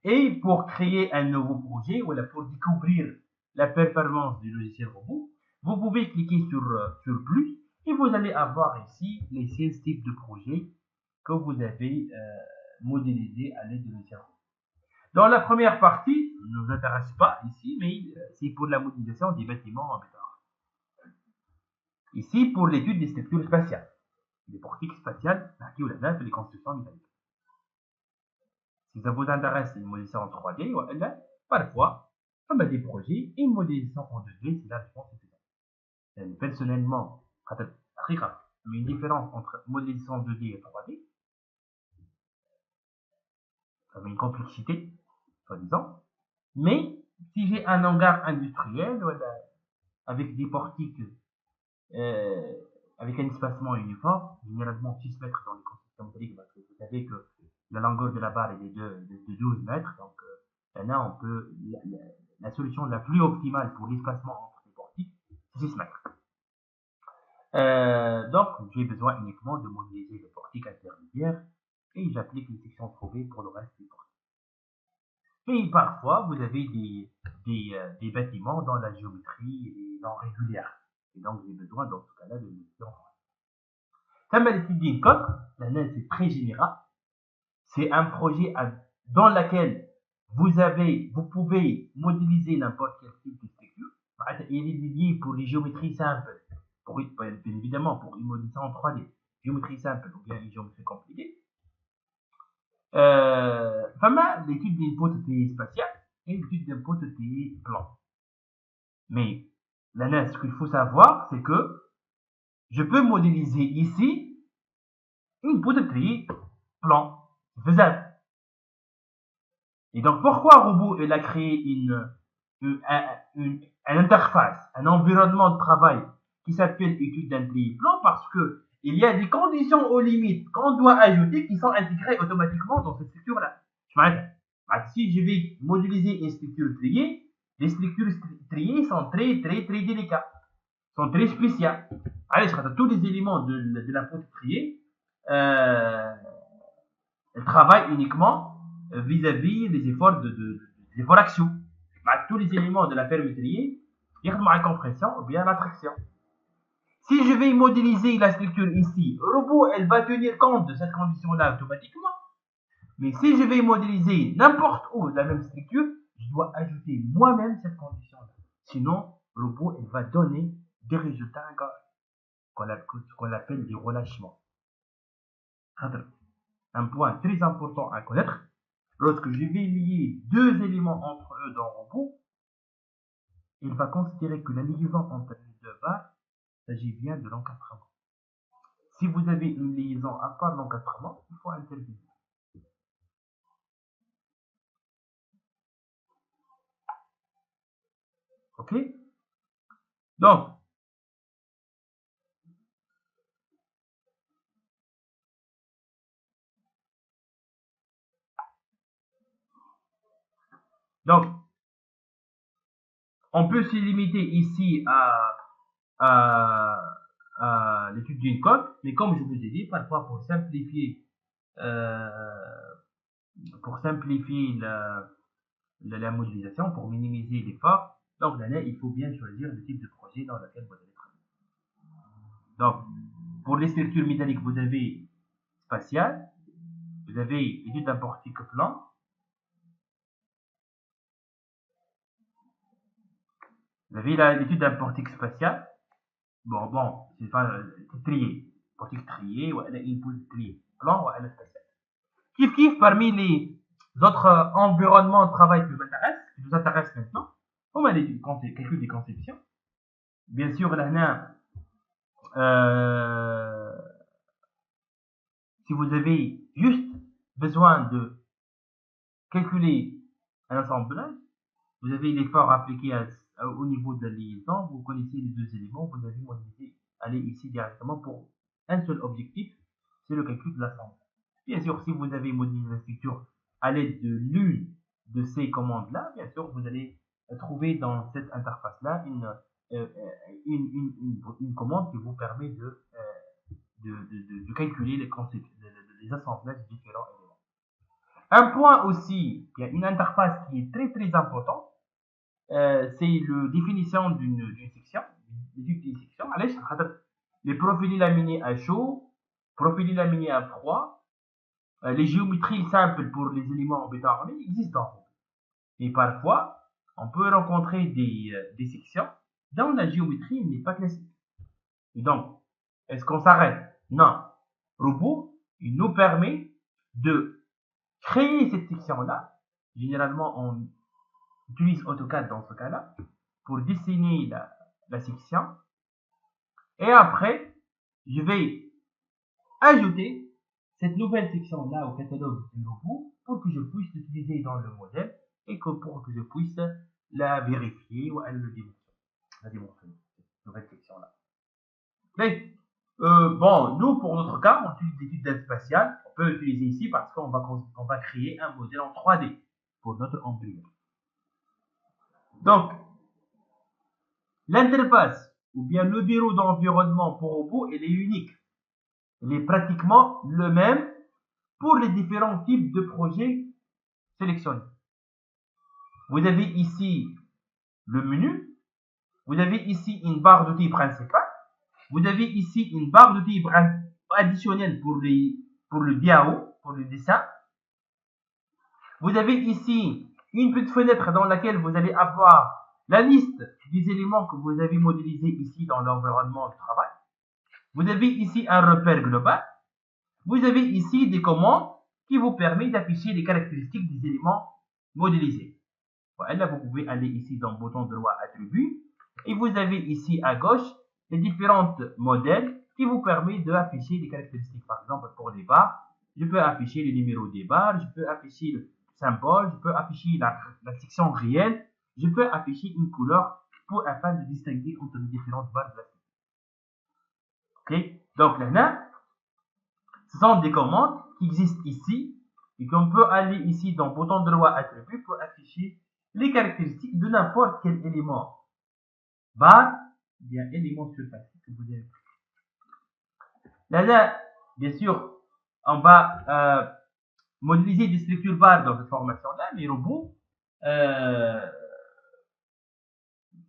Et pour créer un nouveau projet, ou pour découvrir la performance du logiciel robot, vous pouvez cliquer sur plus et vous allez avoir ici les 16 types de projets que vous avez modélisés à l'aide du logiciel robot. Dans la première partie, ne nous intéresse pas ici, mais c'est pour la modélisation des bâtiments en béton. Ici, pour l'étude des structures spatiales, des portiques spatiales, les constructions métalliques. Si ça vous intéresse, une modélisation en 3D, parfois, on a des projets et une modélisation en 2D, c'est là je pense que c'est ça. Personnellement, il y a une différence entre modélisation en 2D et 3D. Ça a une complexité, soi-disant. Mais, si j'ai un hangar industriel, avec des portiques, avec un espacement uniforme, généralement 6 mètres dans les constructions métalliques, parce que vous savez que la longueur de la barre est de 12 mètres, donc là on peut, la solution la plus optimale pour l'espacement entre les portiques, c'est 6 mètres. Donc j'ai besoin uniquement de modéliser le portique intermédiaire et j'applique les sections trouvées pour le reste des portiques. Et parfois vous avez des bâtiments dans la géométrie non régulière, et donc j'ai besoin dans ce cas-là de modéliser en 3D. Ça m'a étudié une coque, c'est très général. C'est un projet dans lequel vous pouvez modéliser n'importe quel type de structure. Il est dédié pour les géométries simples, bien évidemment pour une modélisation en 3D, géométrie simple ou bien une géométrie compliquée. L'étude d'input spatial et l'étude d'input plan. Mais ce qu'il faut savoir, c'est que je peux modéliser ici une input plan. C'est faisable. Et donc, pourquoi Robot a créé une interface, un environnement de travail qui s'appelle étude d'un plan? Parce que il y a des conditions aux limites qu'on doit ajouter qui sont intégrées automatiquement dans cette structure-là. Si je vais modéliser une structure triée, les structures triées sont très, très, très délicates, sont très spéciales. Allez, tous les éléments de l'input trié travaillent uniquement vis-à-vis des efforts des efforts axiaux. Tous les éléments de la ferme triée, il y a la compression ou bien l'attraction. Si je vais modéliser la structure ici, le robot, elle va tenir compte de cette condition-là automatiquement. Mais si je vais modéliser n'importe où la même structure, je dois ajouter moi-même cette condition-là. Sinon, le robot, elle va donner des résultats incorrects, qu'on appelle des relâchements. Un point très important à connaître, lorsque je vais lier deux éléments entre eux dans le robot, il va considérer que la liaison entre les deux barres s'agit bien de l'encadrement. Si vous avez une liaison à part l'encadrement, il faut intervenir. Ok? Donc, on peut se limiter ici à l'étude d'une cote, mais comme je vous ai dit, parfois pour simplifier la modélisation, pour minimiser l'effort, donc là, il faut bien choisir le type de projet dans lequel vous allez travailler. Donc, pour les structures métalliques, vous avez spatial, vous avez étude d'un portique plan, vous avez l'étude d'un portique spatial. Bon, c'est pas trié, portique trié ou input trié, plan ou spatial. Kif, parmi les autres environnements de travail qui nous intéressent maintenant, on a les calculs des conceptions. Bien sûr, là, si vous avez juste besoin de calculer un assemblage, vous avez l'effort appliqué au niveau de la liaison, vous connaissez les deux éléments, vous avez modélisé, aller ici directement pour un seul objectif, c'est le calcul de l'assemblage. Bien sûr, si vous avez modélisé la structure à l'aide de l'une de ces commandes-là, bien sûr, vous allez trouver dans cette interface-là une commande qui vous permet de calculer les assemblages de différents éléments. Un point aussi, il y a une interface qui est très très importante, c'est la définition d'une section, les profils laminés à chaud, profils laminés à froid, les géométries simples pour les éléments en béton armé existent. Mais parfois, on peut rencontrer des sections dont la géométrie n'est pas classique. Et donc, est-ce qu'on s'arrête? Non. Robot, il nous permet de créer cette section-là. Généralement, on utilise AutoCAD dans ce cas-là pour dessiner la section. Et après, je vais ajouter cette nouvelle section-là au catalogue du robot pour que je puisse l'utiliser dans le modèle et pour que je puisse la vérifier ou le démontrer. Cette nouvelle section-là. Mais, nous, pour notre cas, on utilise l'étude d'aide spatiale. On peut l'utiliser ici parce qu'on va créer un modèle en 3D pour notre employeur. Donc, l'interface ou bien le bureau d'environnement pour robot, elle est unique. Elle est pratiquement le même pour les différents types de projets sélectionnés. Vous avez ici le menu, vous avez ici une barre d'outils principale, vous avez ici une barre d'outils additionnelle pour le diao, pour le dessin. Vous avez ici une petite fenêtre dans laquelle vous allez avoir la liste des éléments que vous avez modélisés ici dans l'environnement de travail. Vous avez ici un repère global. Vous avez ici des commandes qui vous permettent d'afficher les caractéristiques des éléments modélisés. Voilà, vous pouvez aller ici dans le bouton droit attributs et vous avez ici à gauche les différents modèles qui vous permettent d'afficher les caractéristiques. Par exemple, pour les barres, je peux afficher le numéro des barres, je peux afficher le symbole, je peux afficher la section réelle, je peux afficher une couleur afin de distinguer entre les différentes barres de la section. Ok, donc là, ce sont des commandes qui existent ici et qu'on peut aller ici dans le bouton droit attributs pour afficher les caractéristiques de n'importe quel élément barre, bien élément surface que vous avez pris. Là, bien sûr, on va modéliser des structures barres dans cette formation-là, mais robots,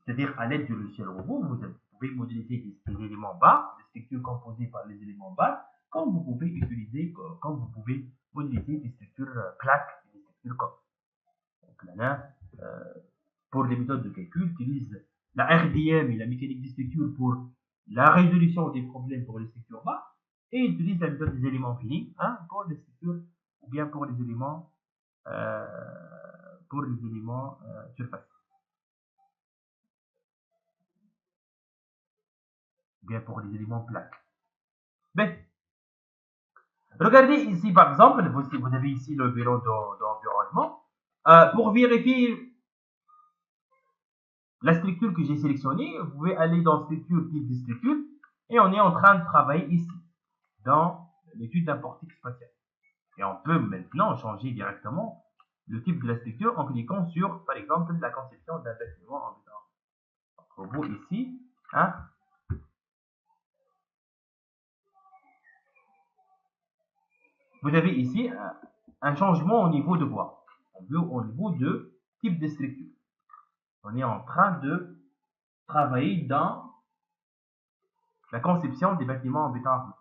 c'est-à-dire à l'aide du logiciel robot, vous pouvez modéliser des éléments barres, des structures composées par les éléments barres, comme vous pouvez modéliser des structures plaques et des structures coques. Donc là, pour les méthodes de calcul, utilise la RDM et la mécanique des structures pour la résolution des problèmes pour les structures barres, et utilise la méthode des éléments finis pour les structures ou bien pour les éléments surface. Bien pour les éléments plaques. Ben, regardez ici par exemple, vous avez ici le bureau d'environnement. Pour vérifier la structure que j'ai sélectionnée, vous pouvez aller dans structure, type de structure, et on est en train de travailler ici, dans l'étude d'informatique spatiale. Et on peut maintenant changer directement le type de la structure en cliquant sur, par exemple, la conception d'un bâtiment en béton. Robot ici, vous avez ici un changement au niveau de quoi? Au niveau de type de structure. On est en train de travailler dans la conception des bâtiments en béton armé.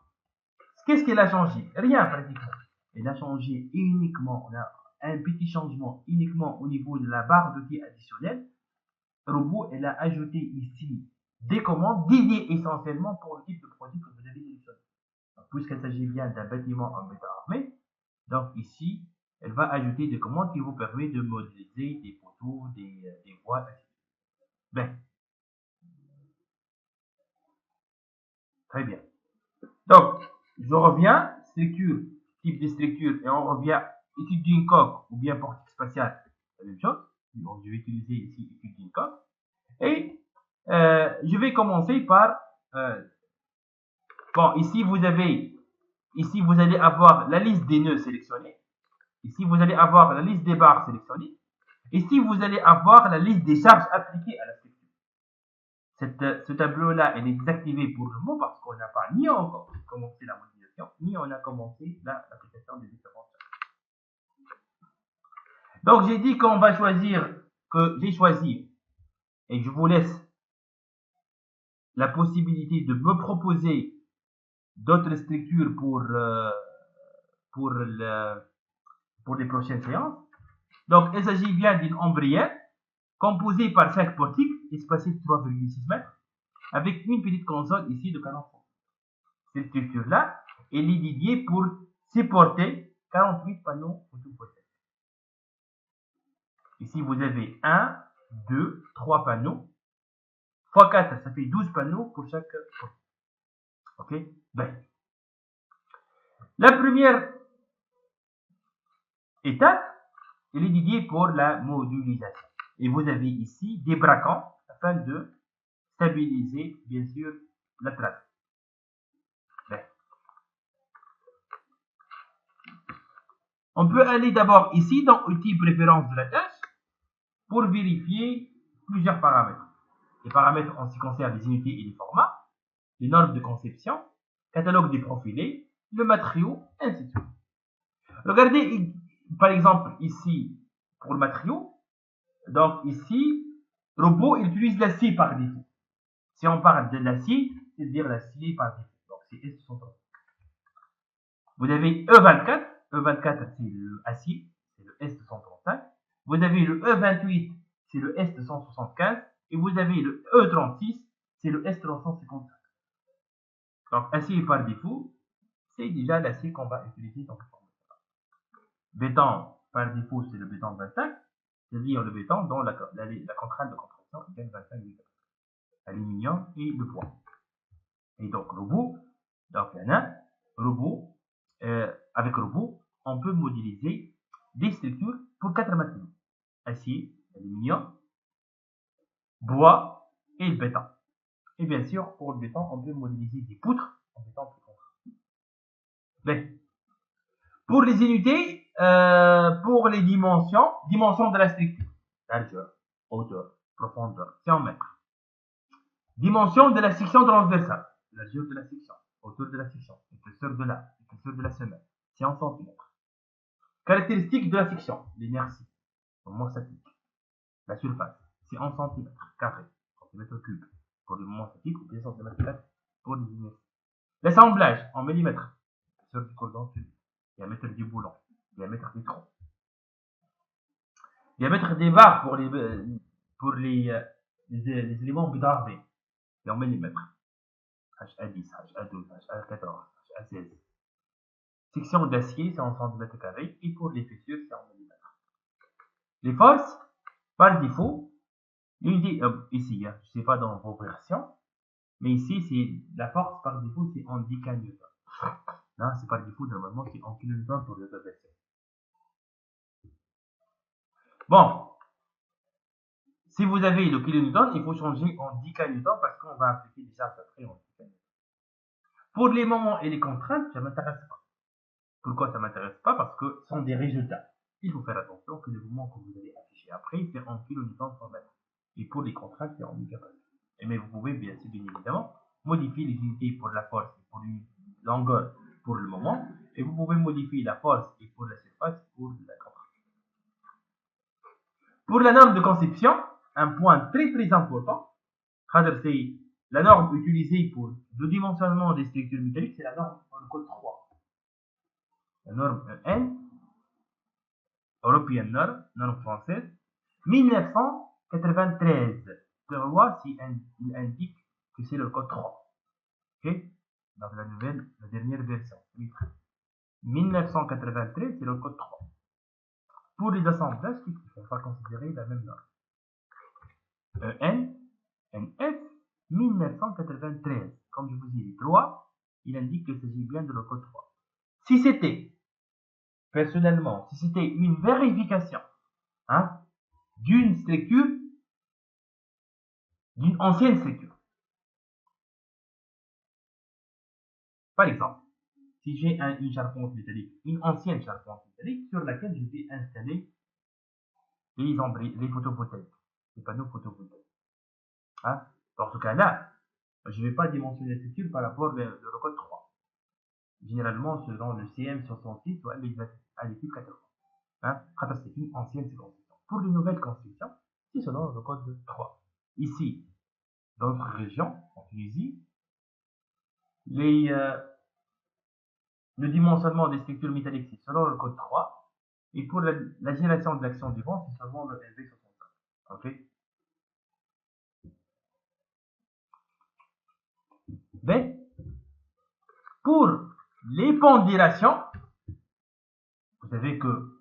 Qu'est-ce qu'elle a changé? Rien pratiquement. Elle a changé uniquement, on a un petit changement uniquement au niveau de la barre d'outils additionnelle. Robot, elle a ajouté ici des commandes dédiées essentiellement pour le type de produit que vous avez sélectionné. Puisqu'il s'agit bien d'un bâtiment en béton armé, donc ici, elle va ajouter des commandes qui vous permettent de modéliser des poteaux, des voies, etc. Bien. Très bien. Donc, je reviens, structure, type de structure, et on revient étude d'une coque ou bien portique spatiale, la même chose. Donc, je vais utiliser ici étude d'une coque. Et je vais commencer par, bon, ici vous allez avoir la liste des nœuds sélectionnés. Ici, vous allez avoir la liste des barres sélectionnées. Ici, vous allez avoir la liste des charges appliquées à la structure. Ce tableau-là, il est désactivé pour le moment parce qu'on n'a pas ni encore commencé la modélisation, ni on a commencé l'application des différentes charges. Donc, j'ai dit qu'on va choisir, que j'ai choisi, et je vous laisse la possibilité de me proposer d'autres structures pour les prochaines séances. Donc, il s'agit bien d'une ombrière composée par 5 portiques espacés de 3,6 mètres avec une petite console ici de 40 cm. Cette structure-là, elle est dédiée pour supporter 48 panneaux photovoltaïques. Ici, vous avez 1, 2, 3 panneaux. X 4, ça fait 12 panneaux pour chaque portique. Ok? Ben. La première étape, elle est dédiée pour la modélisation. Et vous avez ici des braquants afin de stabiliser, bien sûr, la trace. Ben. On peut aller d'abord ici dans outil préférence de la tâche pour vérifier plusieurs paramètres. Les paramètres en ce qui concerne les unités et les formats, les normes de conception, catalogue des profilés, le matériau, ainsi de suite. Regardez par exemple ici pour le matériau. Donc ici, robot il utilise l'acier par défaut. Si on parle de l'acier, c'est-à-dire l'acier par défaut. Donc c'est S130. Vous avez E24. E24 c'est le acier, c'est le S235. Vous avez le E28, c'est le S275. Et vous avez le E36, c'est le S355. Donc acier par défaut, c'est déjà l'acier qu'on va utiliser dans le formation. Béton par défaut, c'est le béton 25, c'est-à-dire le béton dont la contrainte de compression égale 25 degrés. Aluminium et le bois. Et donc robot, donc il y en a robot, avec robot, on peut modéliser des structures pour 4 matériaux. Acier, aluminium, bois et le béton. Et bien sûr, pour le béton, on peut modéliser des poutres en béton plus contraint. Ben, pour les unités, pour les dimensions de la structure, largeur, hauteur, profondeur, c'est en mètres. Dimension de la section transversale, largeur de la section, hauteur de la section, l'épaisseur de la semelle, c'est en centimètres. Caractéristique de la section, l'inertie, moment statique. La surface, c'est en centimètres carrés, centimètres cubes pour le moment statique ou bien centimètres carrés pour les inerties. L'assemblage en millimètres, l'épaisseur du cordon, diamètre du boulon, diamètre des troncs, diamètre des barres pour les éléments bidardés, c'est en millimètres. HA10, HA12, HA14, HA16. Section d'acier, c'est en centimètres carrés, et pour les fissures, c'est en millimètres. Les forces, par défaut, l'unité, ici, je ne sais pas dans vos versions, mais ici, c'est la force par défaut, c'est en 10 kN. Là, c'est par défaut, normalement, c'est en kN pour l'autre version. Bon, si vous avez le kN, il faut changer en 10 kN parce qu'on va appliquer déjà après en 10 kN. Pour les moments et les contraintes, ça ne m'intéresse pas. Pourquoi ça ne m'intéresse pas? Parce que ce sont des résultats. Il faut faire attention que les moments que vous allez afficher après, c'est en kN par mètre. Et pour les contraintes, c'est en mégapascal. Mais vous pouvez bien évidemment modifier les unités pour la force et pour une longueur pour le moment. Et vous pouvez modifier la force et pour la surface pour la contrainte. Pour la norme de conception, un point très important, c'est la norme utilisée pour le dimensionnement des structures métalliques, c'est la norme dans le code 3. La norme EN, European norme française, 1993. Le roi, il indique que c'est le code 3. Ok? Donc la dernière version. 1993, c'est le code 3. Pour les assemblages, il ne faut pas considérer la même norme. NF 1993. Comme je vous ai dit, 3, il indique qu'il s'agit bien de le code 3. Si c'était, personnellement, si c'était une vérification d'une structure, d'une ancienne structure. Par exemple, si j'ai une charpente métallique, une ancienne charpente métallique sur laquelle je vais installer les photovoltaïques, les panneaux photovoltaïques. Dans ce cas-là, je ne vais pas dimensionner la structure par rapport au code 3. Généralement, selon le CM66 ou à l'équipe 80. C'est une ancienne construction. Pour les nouvelles constructions, c'est selon le code 3. Ici, dans notre région, en Tunisie, le dimensionnement des structures métalliques, c'est selon le code 3. Et pour la génération de l'action du vent, c'est selon le LV65. Ok? Mais, pour les pondérations, vous savez que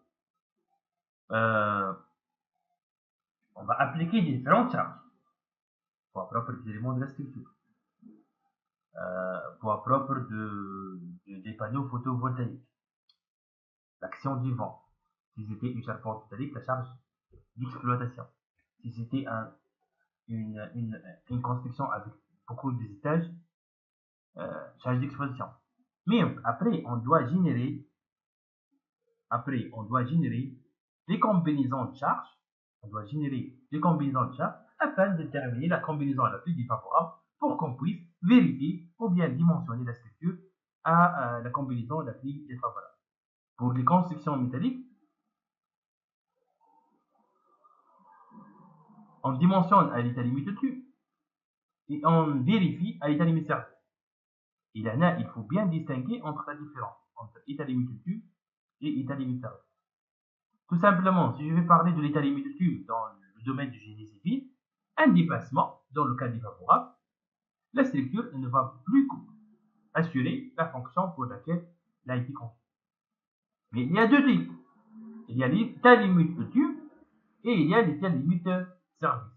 on va appliquer différentes charges. Poids propre des éléments de la structure. Poids propre des panneaux photovoltaïques. L'action du vent. Si c'était une charpente métallique, la charge d'exploitation. Si c'était une construction avec beaucoup d'étages, charge d'exploitation. Mais après, on doit générer les combinaisons de charges. On doit générer les combinaisons de charges afin de déterminer la combinaison la plus défavorable pour qu'on puisse vérifier ou bien dimensionner la structure à la combinaison la plus défavorable. Pour les constructions métalliques, on dimensionne à l'état limite de tube et on vérifie à l'état limite cerveau. Et là, il faut bien distinguer entre la différence entre état limite de tube et état limite cerveau. Tout simplement, si je vais parler de l'état limite de tube dans le domaine du génie civil, un dépassement, dans le cas défavorable, la structure ne va plus assurer la fonction pour laquelle elle a été conçue. Mais il y a deux types. Il y a l'état limite de tube et il y a l'état limite service.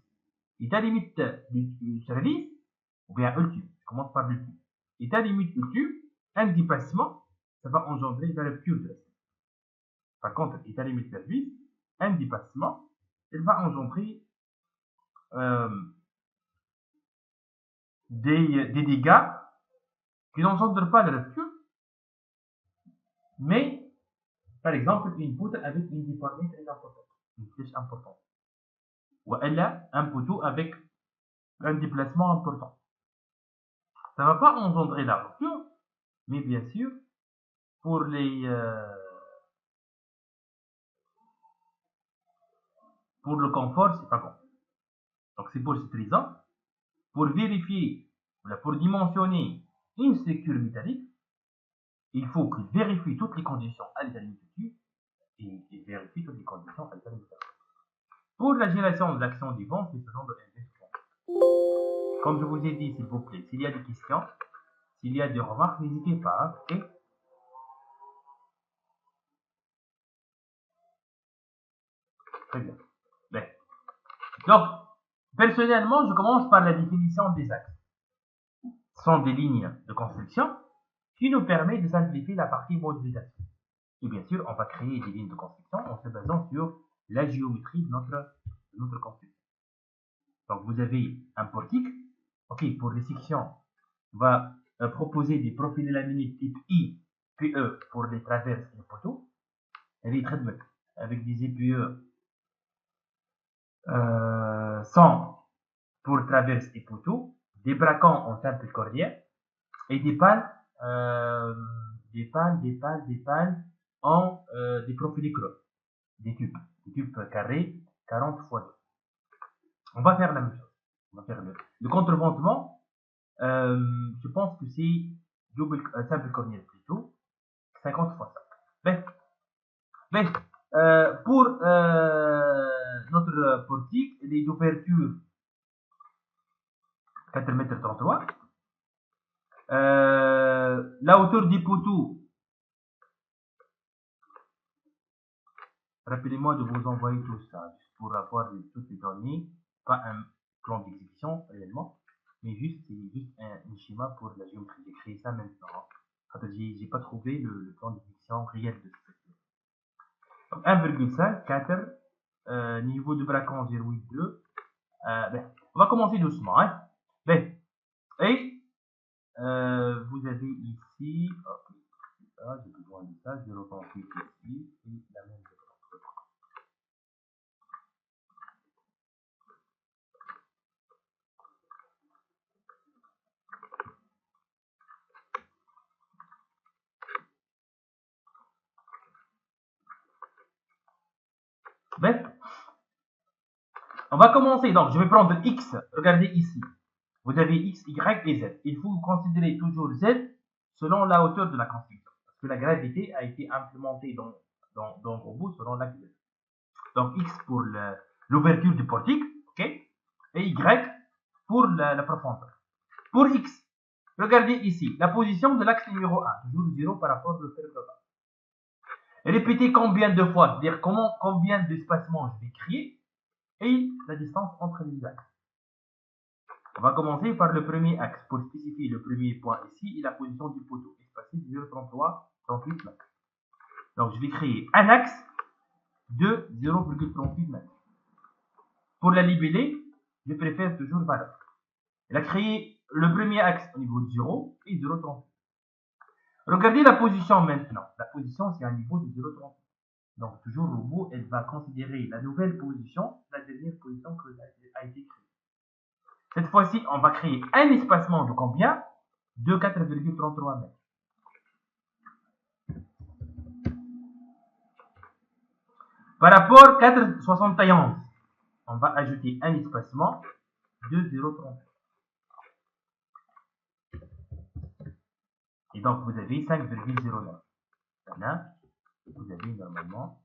L'état limite du service, ou bien le tube, je commence par le tube. L'état limite du tube, un dépassement, ça va engendrer la rupture de la structure. Par contre, l'état limite service, un dépassement, il va engendrer des dégâts qui n'engendrent pas la rupture, mais par exemple une poutre avec une déformité très importante, une flèche importante, ou elle a un poteau avec un déplacement important. Ça ne va pas engendrer la rupture, Mais bien sûr, pour pour le confort, c'est pas bon. Donc c'est pour cette raison, pour vérifier, pour dimensionner une structure métallique, il faut qu'il vérifie toutes les conditions à l'état limité et vérifie toutes les conditions à l'état limité. Pour la génération de l'action du vent, c'est ce genre de MV3. Comme je vous ai dit, s'il vous plaît, s'il y a des questions, s'il y a des remarques, n'hésitez pas. Ok? Très bien. Bien. Donc, personnellement, je commence par la définition des axes. Ce sont des lignes de construction qui nous permettent de simplifier la partie modélisation. Et bien sûr, on va créer des lignes de construction en se basant sur la géométrie de notre construction. Donc, vous avez un portique. Ok, pour les sections, on va proposer des profils laminés type I, PE pour les traverses et les poteaux. Et avec des EPE 100 pour traverses et poteaux, des braquants en simple cordière et des pales, en des profils creux, des tubes carrés 40 x 2. On va faire la même chose. On va faire le contreventement. Je pense que c'est simple cornière plutôt, 50 x 5. Ben, pour notre portique, les ouvertures 4,33 m. La hauteur du poteau, rappelez-moi de vous envoyer tout ça, juste pour avoir toutes les données, pas un plan d'exécution réellement, mais juste un schéma pour la géométrie. J'ai créé ça maintenant. J'ai pas trouvé le plan d'exécution réel de ce truc. Donc 1,5, 4, niveau de braquant 0,82. Ben, on va commencer doucement. Hein. Ben, et vous avez ici, ok, ça, j'ai besoin de ça, 0,38 ici, et la même chose. Ben, on va commencer. Donc, je vais prendre X. Regardez ici. Vous avez X, Y et Z. Il faut considérer toujours Z selon la hauteur de la construction. Parce que la gravité a été implémentée dans le robot selon l'axe Z. Donc, X pour l'ouverture du portique. Ok. Et Y pour la profondeur. Pour X, regardez ici. La position de l'axe numéro 1. Toujours 0 par rapport au fer global. Répétez combien de fois. C'est-à-dire combien d'espacements je vais créer. Et la distance entre les axes. On va commencer par le premier axe pour spécifier le premier point ici et la position du poteau, espacé de 0,33, 38 mètres. Donc, je vais créer un axe de 0,38 mètres. Pour la libeller, je préfère toujours valeur. Elle a créé le premier axe au niveau de 0 et 0,38. Regardez la position maintenant. La position, c'est un niveau de 0,38. Donc, toujours le robot, elle va considérer la nouvelle position, la dernière position qui a été créée. Cette fois-ci, on va créer un espacement de combien? De 4,33 mètres. Par rapport à 4,71, on va ajouter un espacement de 0,30. Et donc, vous avez 5,09. Là, vous avez normalement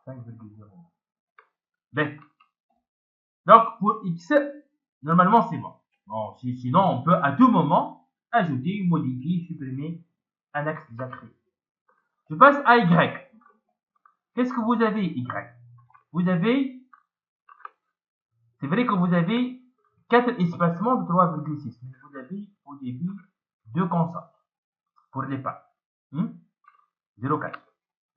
5,09. Bien. Donc, pour X, normalement, c'est bon. Bon, sinon, on peut à tout moment ajouter, modifier, supprimer un axe déjà créé. Je passe à Y. Qu'est-ce que vous avez, Y? Vous avez, c'est vrai que vous avez 4 espacements de 3,6, mais vous avez au début 2 constantes pour les pas. 0,4.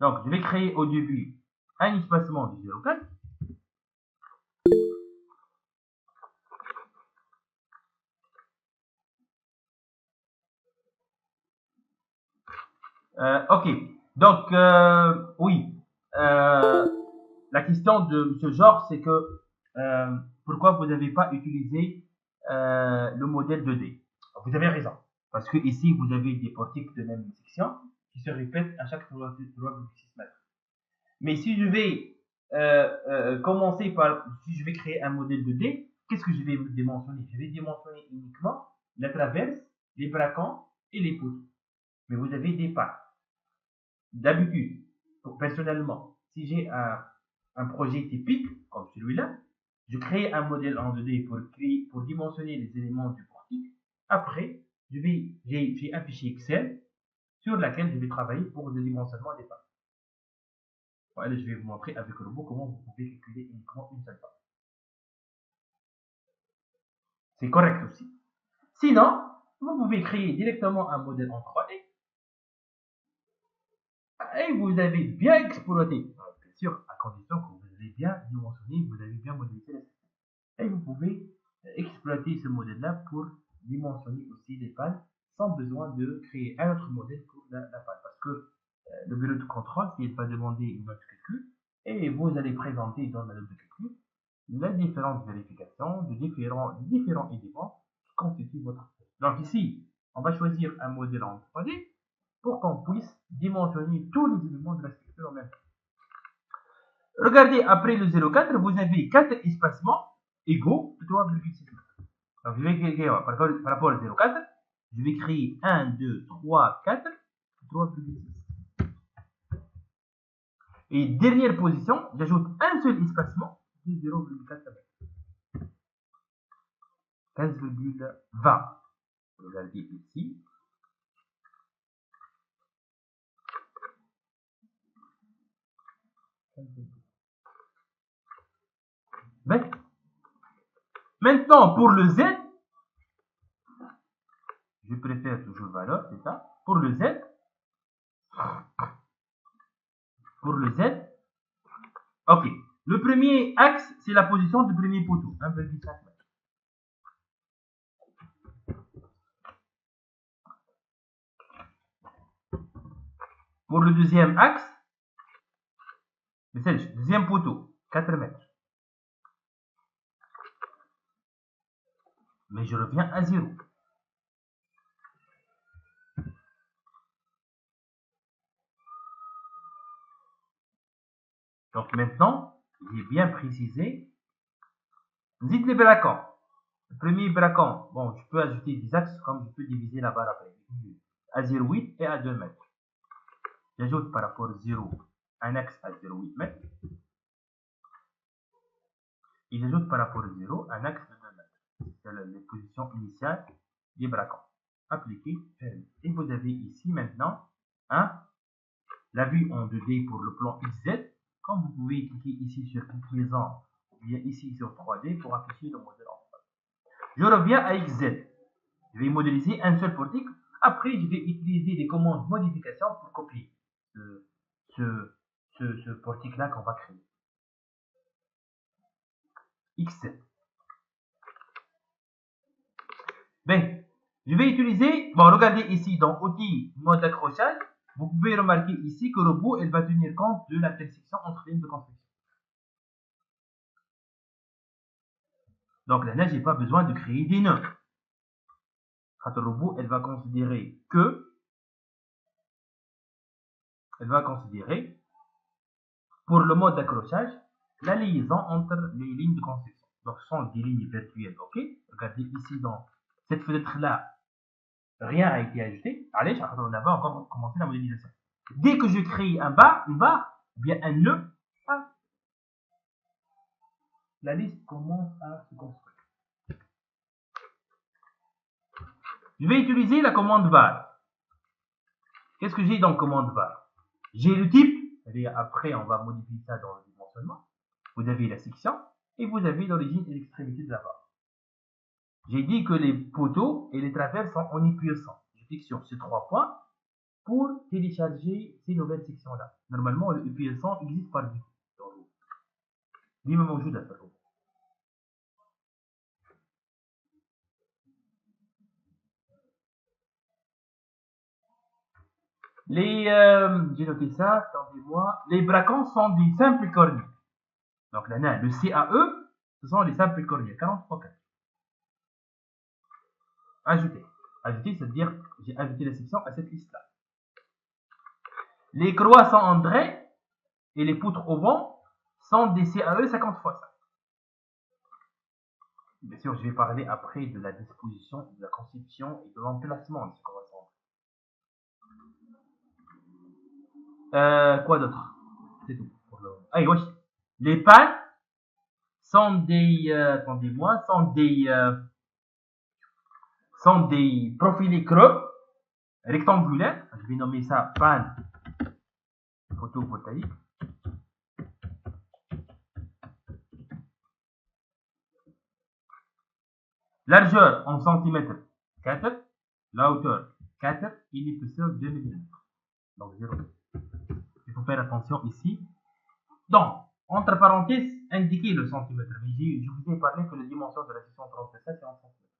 Donc, je vais créer au début un espacement de 0,4. Ok. Donc, oui. la question de ce genre, c'est que pourquoi vous n'avez pas utilisé le modèle 2D? Vous avez raison. Parce que ici, vous avez des portiques de même section qui se répètent à chaque 3,6 mètres. Mais si je vais commencer par, si je vais créer un modèle 2D, qu'est-ce que je vais dimensionner? Je vais dimensionner uniquement la traverse, les braquants et les poutres. Mais vous avez des parts. D'habitude, personnellement, si j'ai un projet typique, comme celui-là, je crée un modèle en 2D pour dimensionner les éléments du portique. Après, j'ai un fichier Excel sur lequel je vais travailler pour le dimensionnement des parts. Voilà, je vais vous montrer avec le robot comment vous pouvez calculer uniquement une seule part. C'est correct aussi. Sinon, vous pouvez créer directement un modèle en 3D et vous avez bien exploité. Bien sûr, à condition que vous avez bien dimensionné, vous avez bien modélisé la système. Et vous pouvez exploiter ce modèle-là pour dimensionner aussi les pannes sans besoin de créer un autre modèle pour la panne. Parce que le bureau de contrôle, s'il va demander une note de calcul, et vous allez présenter dans la note de calcul les différentes vérifications de différents éléments qui constituent votre système. Donc ici, on va choisir un modèle en 3D pour qu'on puisse dimensionner tous les éléments de la structure en même temps. Regardez, après le 0,4, vous avez 4 espacements égaux de 3,6 mètres. Donc je vais créer, par rapport au 0,4, je vais créer 1, 2, 3, 4, 3,6. Et dernière position, j'ajoute un seul espacement de 0,4 mètres. 15,20. Regardez ici. Ben, maintenant, pour le Z, je préfère toujours valeur, c'est ça. Pour le Z, ok. Le premier axe, c'est la position du premier poteau, 1,5 mètres. Pour le deuxième axe, c'est le deuxième poteau, 4 mètres. Mais je reviens à 0. Donc maintenant, j'ai bien précisé. Dites les braquants. Le premier braquant, bon, je peux ajouter des axes comme je peux diviser la barre après. À 0,8 et à 2 mètres. J'ajoute par rapport à 0 un axe à 0,8 mètres. Et j'ajoute par rapport à 0 un axe de 2 mètres. C'est la position initiale des braquants. Appliquer, fermer. Et vous avez ici maintenant la vue en 2D pour le plan XZ. Comme vous pouvez cliquer ici sur cliquez-en, ou bien ici sur 3D pour afficher le modèle en 3D. Je reviens à XZ. Je vais modéliser un seul portique. Après, je vais utiliser les commandes modification pour copier ce portique-là qu'on va créer. X7. Bien, je vais utiliser, bon, regardez ici dans outils mode d'accrochage, vous pouvez remarquer ici que le robot, elle va tenir compte de l'intersection entre lignes de construction. Donc là, j'ai pas besoin de créer des nœuds. Le robot, elle va considérer pour le mode d'accrochage, la liaison entre les lignes de construction. Donc, ce sont des lignes virtuelles, ok? Regardez ici dans cette fenêtre-là, rien n'a été ajouté. Allez, on n'a pas encore commencé la modélisation. Dès que je crée une barre, ou bien un nœud, la liste commence à se construire. Je vais utiliser la commande var. Qu'est-ce que j'ai dans commande var? J'ai le type, c'est-à-dire après on va modifier ça dans le dimensionnement. Vous avez la section et vous avez l'origine et l'extrémité de la barre. J'ai dit que les poteaux et les traverses sont unipuissants. Je clique sur ces 3 points pour télécharger ces nouvelles sections-là. Normalement, le UPS100 existe par défaut. ليه ما موجودة في الروبوت. J'ai noté ça, attendez-moi. Les braquants sont des simples cornets. Donc là, le CAE, ce sont les simples coordonnées, 43,4. Ajouter. Ajouter, c'est-à-dire, j'ai ajouté la section à cette liste-là. Les croissants André et les poutres au vent sont des CAE 50 x 5. Bien sûr, je vais parler après de la disposition, de la constitution et de l'emplacement de ces croissants. Quoi d'autre? C'est tout. Allez, wesh. Les pales sont des, attendez-moi, sont des profilés creux rectangulaires. Je vais nommer ça panne photovoltaïque. Largeur en centimètres 4, la hauteur 4 et l'épaisseur 2 mm. Donc 0. Il faut faire attention ici. Donc, entre parenthèses, indiquez le centimètre. Mais je vous ai parlé que la dimension de la section 37, c'est en centimètres.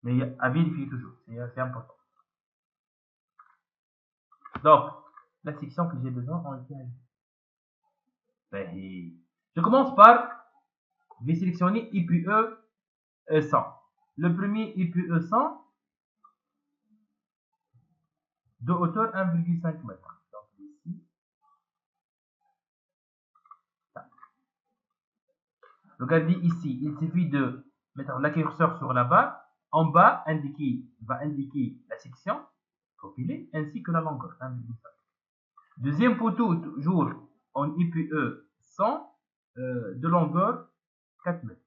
Mais à vérifier toujours, c'est important. Donc, la section que j'ai besoin en été ajoutée. Je commence par, je vais sélectionner IPE 100. Le premier IPE 100 de hauteur 1,5 m. Donc ici, ça. Regardez ici, il suffit de mettre la curseur sur la barre. En bas, va indiquer la section profilée ainsi que la longueur 1,5. Deuxième poteau, toujours en IPE 100 de longueur 4 mètres.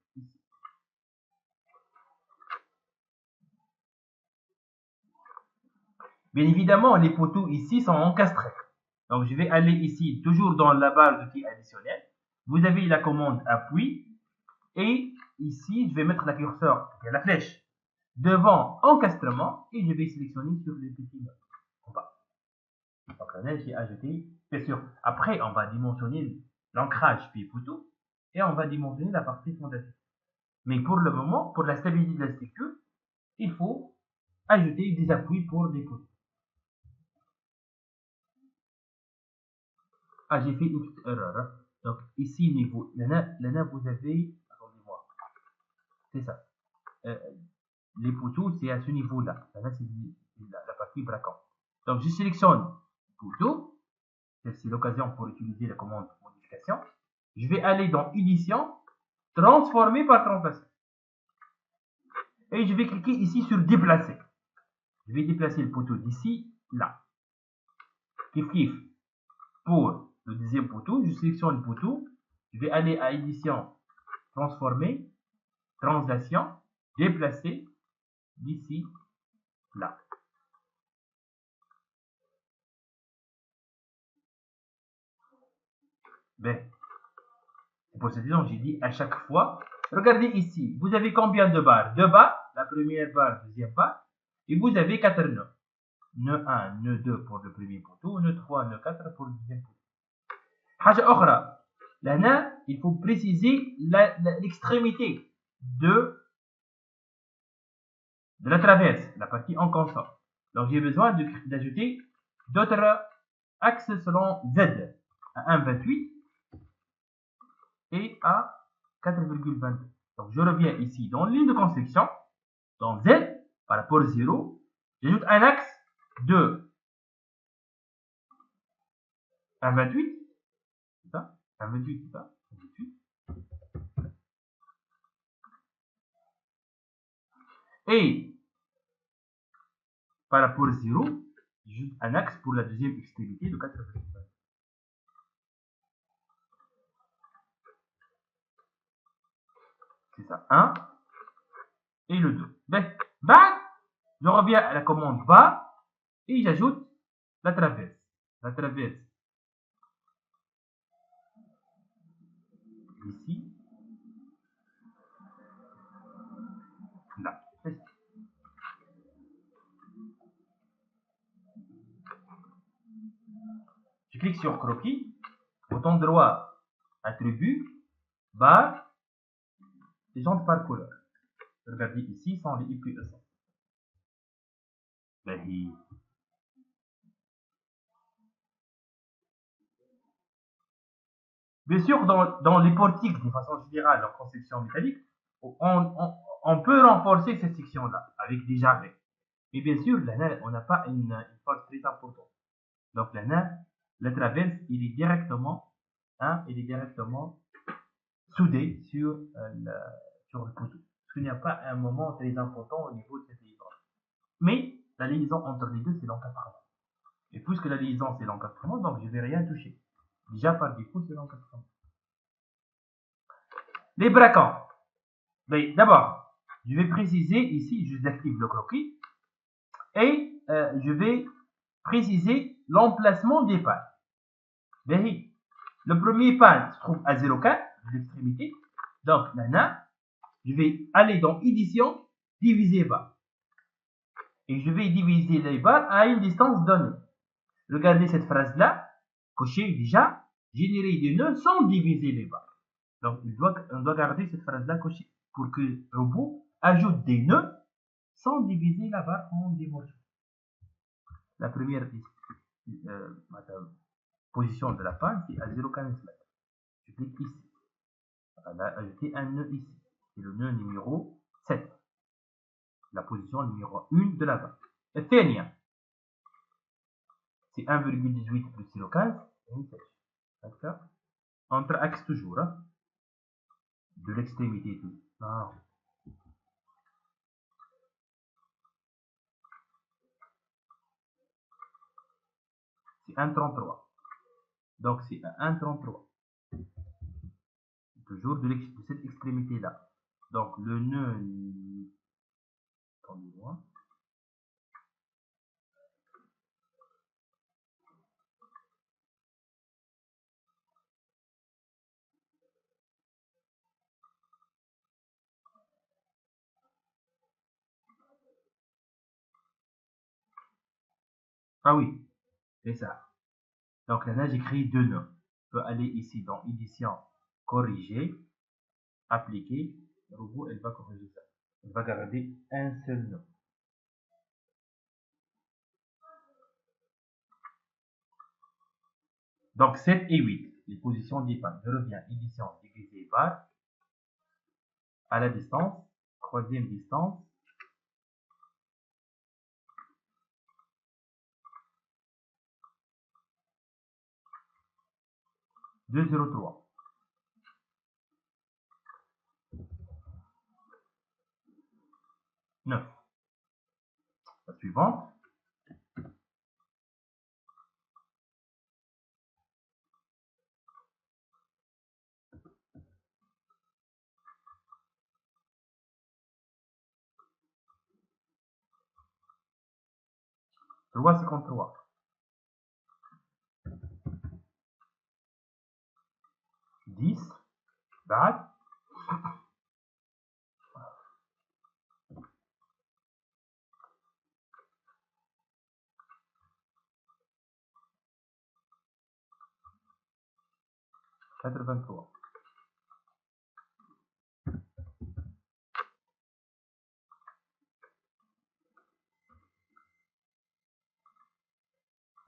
Bien évidemment, les poteaux ici sont encastrés. Donc, je vais aller ici, toujours dans la barre d'outils additionnels. Vous avez la commande appui. Et ici, je vais mettre la curseur, la flèche, devant encastrement. Et je vais sélectionner sur les petits notes en bas. Donc là, j'ai ajouté, bien sûr. Après, on va dimensionner l'ancrage puis poteau. Et on va dimensionner la partie fondatrice. Mais pour le moment, pour la stabilité de la structure, il faut ajouter des appuis pour des poteaux. Ah, j'ai fait une petite erreur. Hein. Donc, ici, niveau, là, vous avez, attendez-moi, c'est ça. Les poteaux, c'est à ce niveau-là. Là, c'est la partie braquant. Donc, je sélectionne poteau. C'est l'occasion pour utiliser la commande modification. Je vais aller dans édition, transformer par transplacer. Et je vais cliquer ici sur déplacer. Je vais déplacer le poteau d'ici, là. Kiff kiff. Pour le deuxième poteau, je sélectionne le poteau. Je vais aller à édition, transformer, translation, déplacer d'ici, là. Ben, c'est pour cette raison que j'ai dit à chaque fois. Regardez ici, vous avez combien de barres? Deux barres, la première barre, deuxième barre, et vous avez 4 nœuds. Nœud 1, nœud 2 pour le premier poteau, nœud 3, nœud 4 pour le deuxième poteau. حاجة أخرى, là, il faut préciser l'extrémité de la traverse, la partie en consort. Donc j'ai besoin d'ajouter d'autres axes selon Z à 1,28 et à 4,22. Donc je reviens ici dans ligne de construction, dans Z par rapport à 0, j'ajoute un axe de 1,28, c'est ça, 1,28, c'est ça, 1,28. Et par rapport à 0, j'ajoute un axe pour la deuxième extrémité de 4,22. C'est ça, 1 et le 2. Bah, je reviens à la commande bas et j'ajoute la traverse. La traverse ici, là. Je clique sur croquis, bouton droit, attribut, barre, et j'entre par couleur. Regardez ici, sont les IPE. Bien sûr, dans les portiques, de façon générale, en conception métallique, on peut renforcer cette section-là avec des jarrets. Mais bien sûr, là, on n'a pas une force très importante. Donc là, le traverse, il est directement soudé sur le couteau. Parce qu'il n'y a pas un moment très important au niveau de cette liaison. Mais la liaison entre les deux, c'est l'encadrement. Et puisque la liaison, c'est l'encadrement, donc je ne vais rien toucher. Déjà, par défaut, c'est l'encadrement. Les braquants. D'abord, je vais préciser ici, je désactive le croquis et je vais préciser l'emplacement des pales. Le premier pal se trouve à 0,4 de l'extrémité. Donc, maintenant, je vais aller dans édition, diviser bas. Et je vais diviser les barres à une distance donnée. Regardez cette phrase-là, cochez déjà, générer des nœuds sans diviser les barres. Donc, on doit garder cette phrase-là cochée pour que le robot ajoute des nœuds sans diviser la barre en des morceaux. La première position de la panne, c'est à 0,15 m. Je clique ici. On va ajouter un nœud ici. C'est le nœud numéro 7. La position numéro 1 de la barre. الثانية c'est 1,18 plus 0,15 d'accord, entre axes toujours, hein, de l'extrémité tout. Ah. C'est 1,33. Donc c'est 1,33. Toujours de cette extrémité là. Donc le nœud, attendez-moi. Ah oui, c'est ça. Donc là, j'ai créé deux nœuds. Je peux aller ici dans édition, corriger, appliquer. Le robot, elle va corriger ça. Elle va garder un seul nœud. Donc 7 et 8, les positions des pannes. Je reviens, édition, diviser par, à la distance, troisième distance, 2,03. 9. La suivante. Loi 53. 10. بعد 83.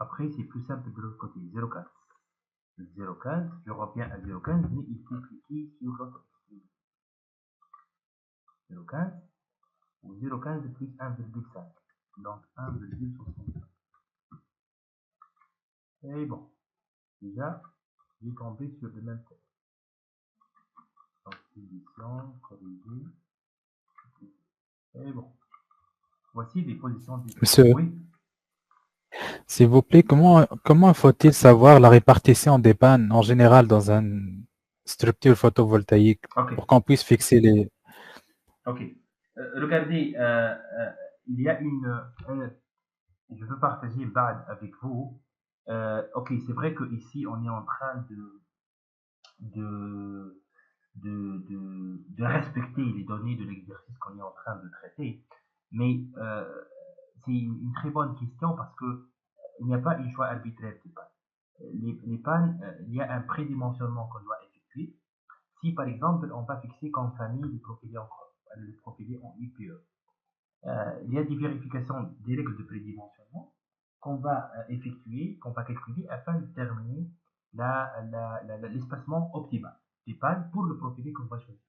Après, c'est plus simple de l'autre côté. 0,15. 0,15. Je reviens à 0,15, mais il faut cliquer sur l'autre extrémité. 0,15 ou 0,15 plus 1,5. Donc 1,65. Et bon, déjà, j'ai tombé sur le même texte. Donc, édition, corriger. Et bon, voici les positions du.
Monsieur,
Oui.
s'il vous plaît, comment faut-il savoir la répartition des pannes en général dans une structure photovoltaïque
Ok.
pour qu'on puisse fixer les...
Ok. Regardez, il y a je veux partager BAD avec vous. Ok, c'est vrai qu'ici, on est en train de, de respecter les données de l'exercice qu'on est en train de traiter. Mais c'est une très bonne question parce que il n'y a pas un choix arbitraire de pannes. Les pannes, il y a un prédimensionnement qu'on doit effectuer. Si par exemple, on va fixer comme famille les profilés en IPE, il y a des vérifications des règles de prédimensionnement qu'on va effectuer, qu'on va calculer afin de déterminer l'espacement optimal des pannes pour le profilé qu'on va choisir.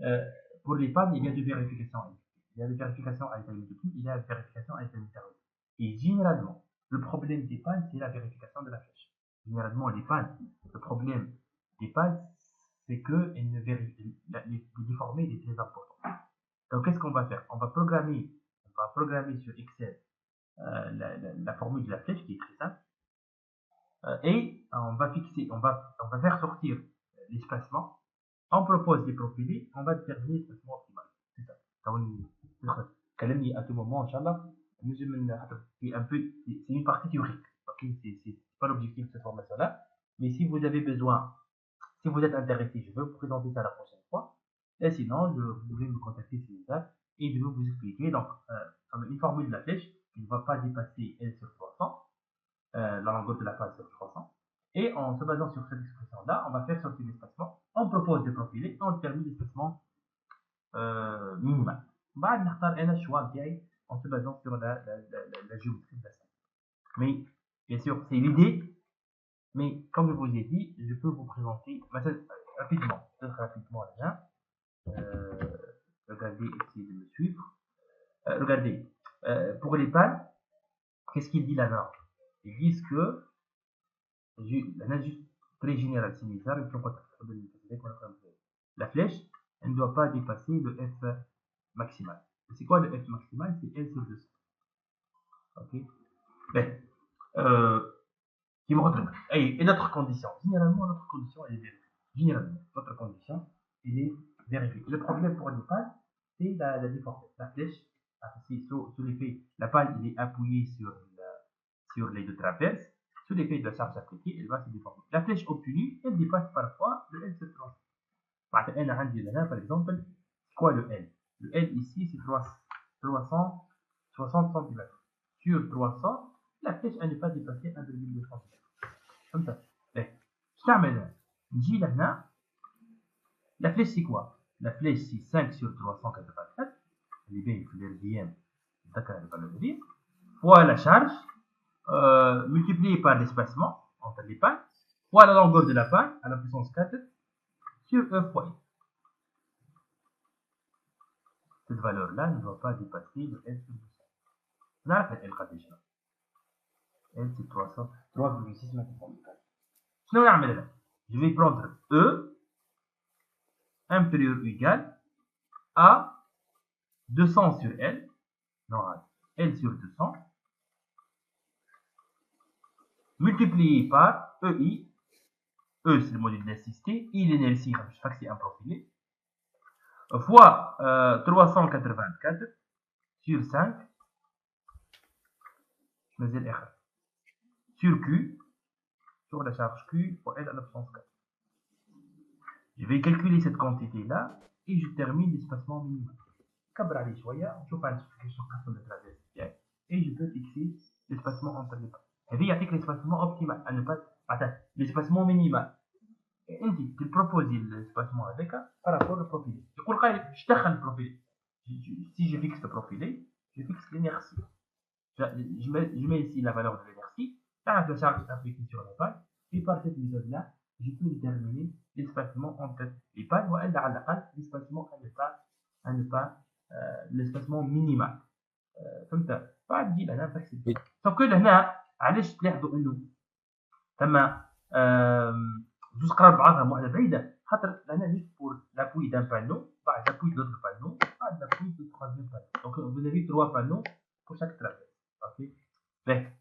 Euh, pour les pannes, il y a deux vérifications. Il y a des vérifications à l'état multiple, il y a une vérification à l'état intermédiaire. Et généralement, le problème des pannes, c'est la vérification de la flèche. Généralement, les pannes, le problème des pannes, c'est que les déformés est très important. Donc, qu'est-ce qu'on va faire? On va programmer sur Excel la formule de la flèche qui est très simple. Et on va faire sortir l'espacement. On propose des profilés, on va déterminer l'espacement optimal. C'est ça. كلمني à tout moment, Inch'Allah. C'est une partie théorique. Okay? C'est pas l'objectif de cette formation-là. Mais si vous avez besoin, si vous êtes intéressé, je vais vous présenter ça la prochaine fois. Et sinon, vous pouvez me contacter sur les dates et je vais vous expliquer. Donc, une formule de la flèche qui ne va pas dépasser L sur 300, la longueur de la phase sur 300. Et en se basant sur cette expression-là, on va faire sortir l'espacement. On propose des profilés, on détermine l'espacement minimal. بعد نختار انا الشوا نتاعي en se basant sur la géométrie de la scène. Mais bien sûr, c'est l'idée. Mais comme je vous ai dit, je peux vous présenter rapidement, peut-être rapidement là. Regardez, essayez de me suivre. Regardez, pour les pannes, qu'est-ce qu'il dit la norme? Ils disent que la juste très générale, la flèche, elle ne doit pas dépasser le F maximal. C'est quoi le F maximal? C'est L sur 200. Ok. Ben, qui me retrouve. Et notre condition. Généralement, notre condition elle est vérifiée. Généralement, notre condition elle est vérifiée. Le problème pour les pannes, c'est la déformation. La flèche, sous l'effet, la panne il est appuyée sur les deux traverses. Sous l'effet de la charge appliquée, elle va se déformer. La flèche obtenue, elle dépasse parfois le L sur 300. Par exemple, c'est quoi le L? Le L ici, c'est 360 cm. Sur 300, la flèche elle n'est pas dépassée 1,2 cm. Comme ça. La flèche c'est quoi? La flèche c'est 5 sur 384. Elle est bien l'RDM. Fois la charge multipliée par l'espacement entre les pannes, fois la longueur de la panne à la puissance 4 sur E fois I. Cette valeur-là ne doit pas dépasser le L sur 200. On a fait L déjà. L c'est 3,6 mètres. Je vais prendre E inférieur ou égal à 200 sur L, non, L sur 200, multiplié par EI. E c'est le module d'assisté, I l'inertie, je sais que c'est un profilé, fois 384 sur 5, sur Q, sur la charge Q fois L à la puissance 4. Je vais calculer cette quantité-là et je termine l'espacement minimal. Et je peux fixer l'espacement entre les pas. هذه يعطيك l'espacement optimal, l'espacement minimal. Et tu proposes l'espacement avec par rapport au profilé. Je le profilé. Si je fixe le profilé, je fixe l'inertie. Je mets ici la valeur de l'inertie, la charge appliquée sur la panne, et par cette méthode-là, je peux déterminer l'espacement entre les pannes, ou l'espacement à ne pas l'espacement minimal. فهمت؟ بعد نجي لهنا فاكسبل. سوف هنا علاش تلاحظوا انه ثم زوج قراب بعضها وحده بعيده، خاطر هنا جوست بور لابوي دان بانو بعد لابوي دوتر بانو بعد لابوي دو تروازيام بانو. دونك vous avez 3 panneaux pour chaque traverse. Ok. Bien.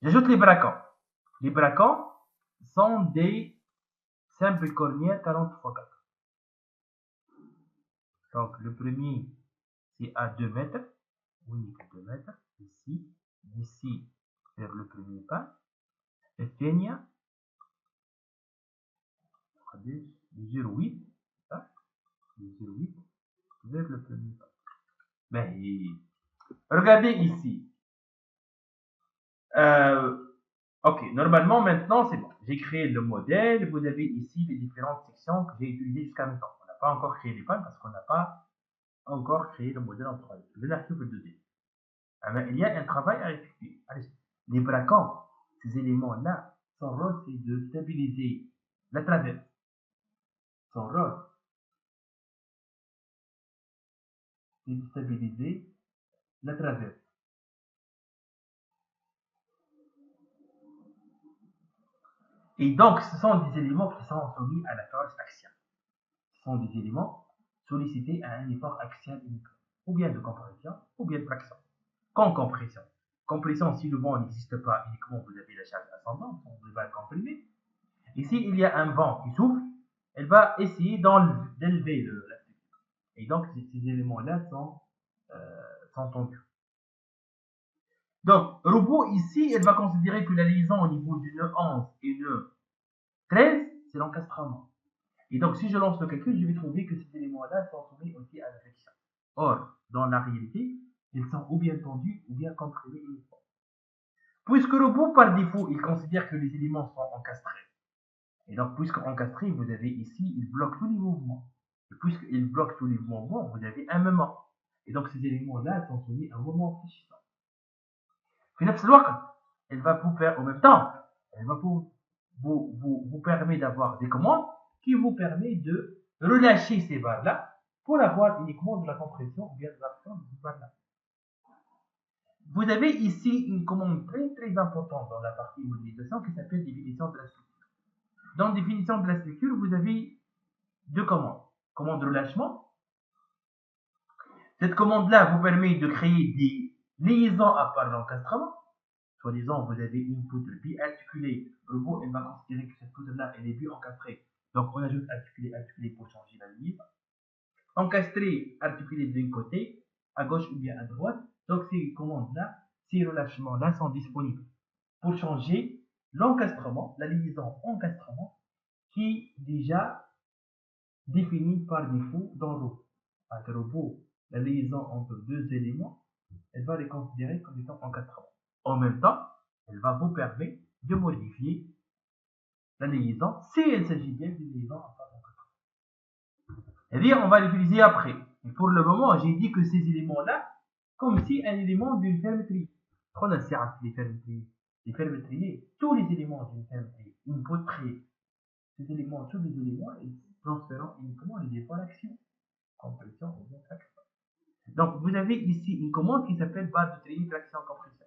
J'ajoute les braquants. Les braquants sont des simples cornières 40 x 4. Donc le premier c'est à 2 mètres, unique 2 mètres, ici, d'ici vers le premier pas. Et Tenia, mesure 8, ça, mesure 8 vers le premier pas. Ben, regardez ici. Ok, normalement maintenant c'est bon. J'ai créé le modèle. Vous avez ici les différentes sections que j'ai utilisées jusqu'à maintenant. On n'a pas encore créé les pannes parce qu'on n'a pas encore créé le modèle en 3D. Je vais l'archiver le deuxième. Il y a un travail à effectuer. Les braquants, ces éléments-là, son rôle, c'est de stabiliser la traverse. Son rôle, c'est de stabiliser la traverse. Et donc, ce sont des éléments qui sont soumis à la force axiale. Ce sont des éléments sollicités à un effort axial unique, ou bien de compression, ou bien de traction. Quand compression. Compression, si le vent n'existe pas, uniquement vous avez la charge ascendante, on va comprimer. Et s'il y a un vent qui souffle, elle va essayer d'élever la structure. Et donc, ces éléments-là sont tendus. Donc, robot, ici, elle va considérer que la liaison au niveau du nœud 11 et nœud 13, c'est l'encastrement. Et donc, si je lance le calcul, je vais trouver que ces éléments-là sont soumis aussi à la flexion. Or, dans la réalité, ils sont ou bien tendus ou bien comprimés uniquement. Puisque le robot, par défaut, il considère que les éléments sont encastrés. Et donc, puisque encastré, vous avez ici, il bloque tous les mouvements. Et puisqu'il bloque tous les mouvements, vous avez un moment. Et donc, ces éléments-là sont soumis à un moment fléchissant. في نفس الوقت, elle va vous faire, en même temps, elle va vous permet d'avoir des commandes qui vous permettent de relâcher ces barres-là pour avoir uniquement de la compression ou bien de l'action de ces barres-là. Vous avez ici une commande très importante dans la partie modélisation qui s'appelle définition de la structure. Dans définition de la structure, vous avez deux commandes. Commande de relâchement. Cette commande-là vous permet de créer des liaisons à part l'encastrement. Soi-disant, vous avez une poutre bi-articulée. Le robot, elle va considérer que cette poutre-là, elle est bi-encastrée. Donc, on ajoute articulé pour changer la ligne. Encastré, articulé d'un côté, à gauche ou bien à droite. Donc, ces commandes-là, ces relâchements-là sont disponibles pour changer l'encastrement, la liaison encastrement, qui est déjà définie par défaut dans le robot. Avec le robot, la liaison entre deux éléments, elle va les considérer comme étant encastrement. En même temps, elle va vous permettre de modifier la liaison si elle s'agit bien d'une liaison à part d'encastrement. C'est-à-dire, on va l'utiliser après. Mais pour le moment, j'ai dit que ces éléments-là, comme si un élément d'une fermeture. On a les fermetries. Les fermetriers, tous les éléments d'une fermeture, une poterie, ces éléments, tous les éléments, ils transférant uniquement les efforts d'action, compression ou bien traction. Donc, vous avez ici une commande qui s'appelle barre de tri, traction, compression.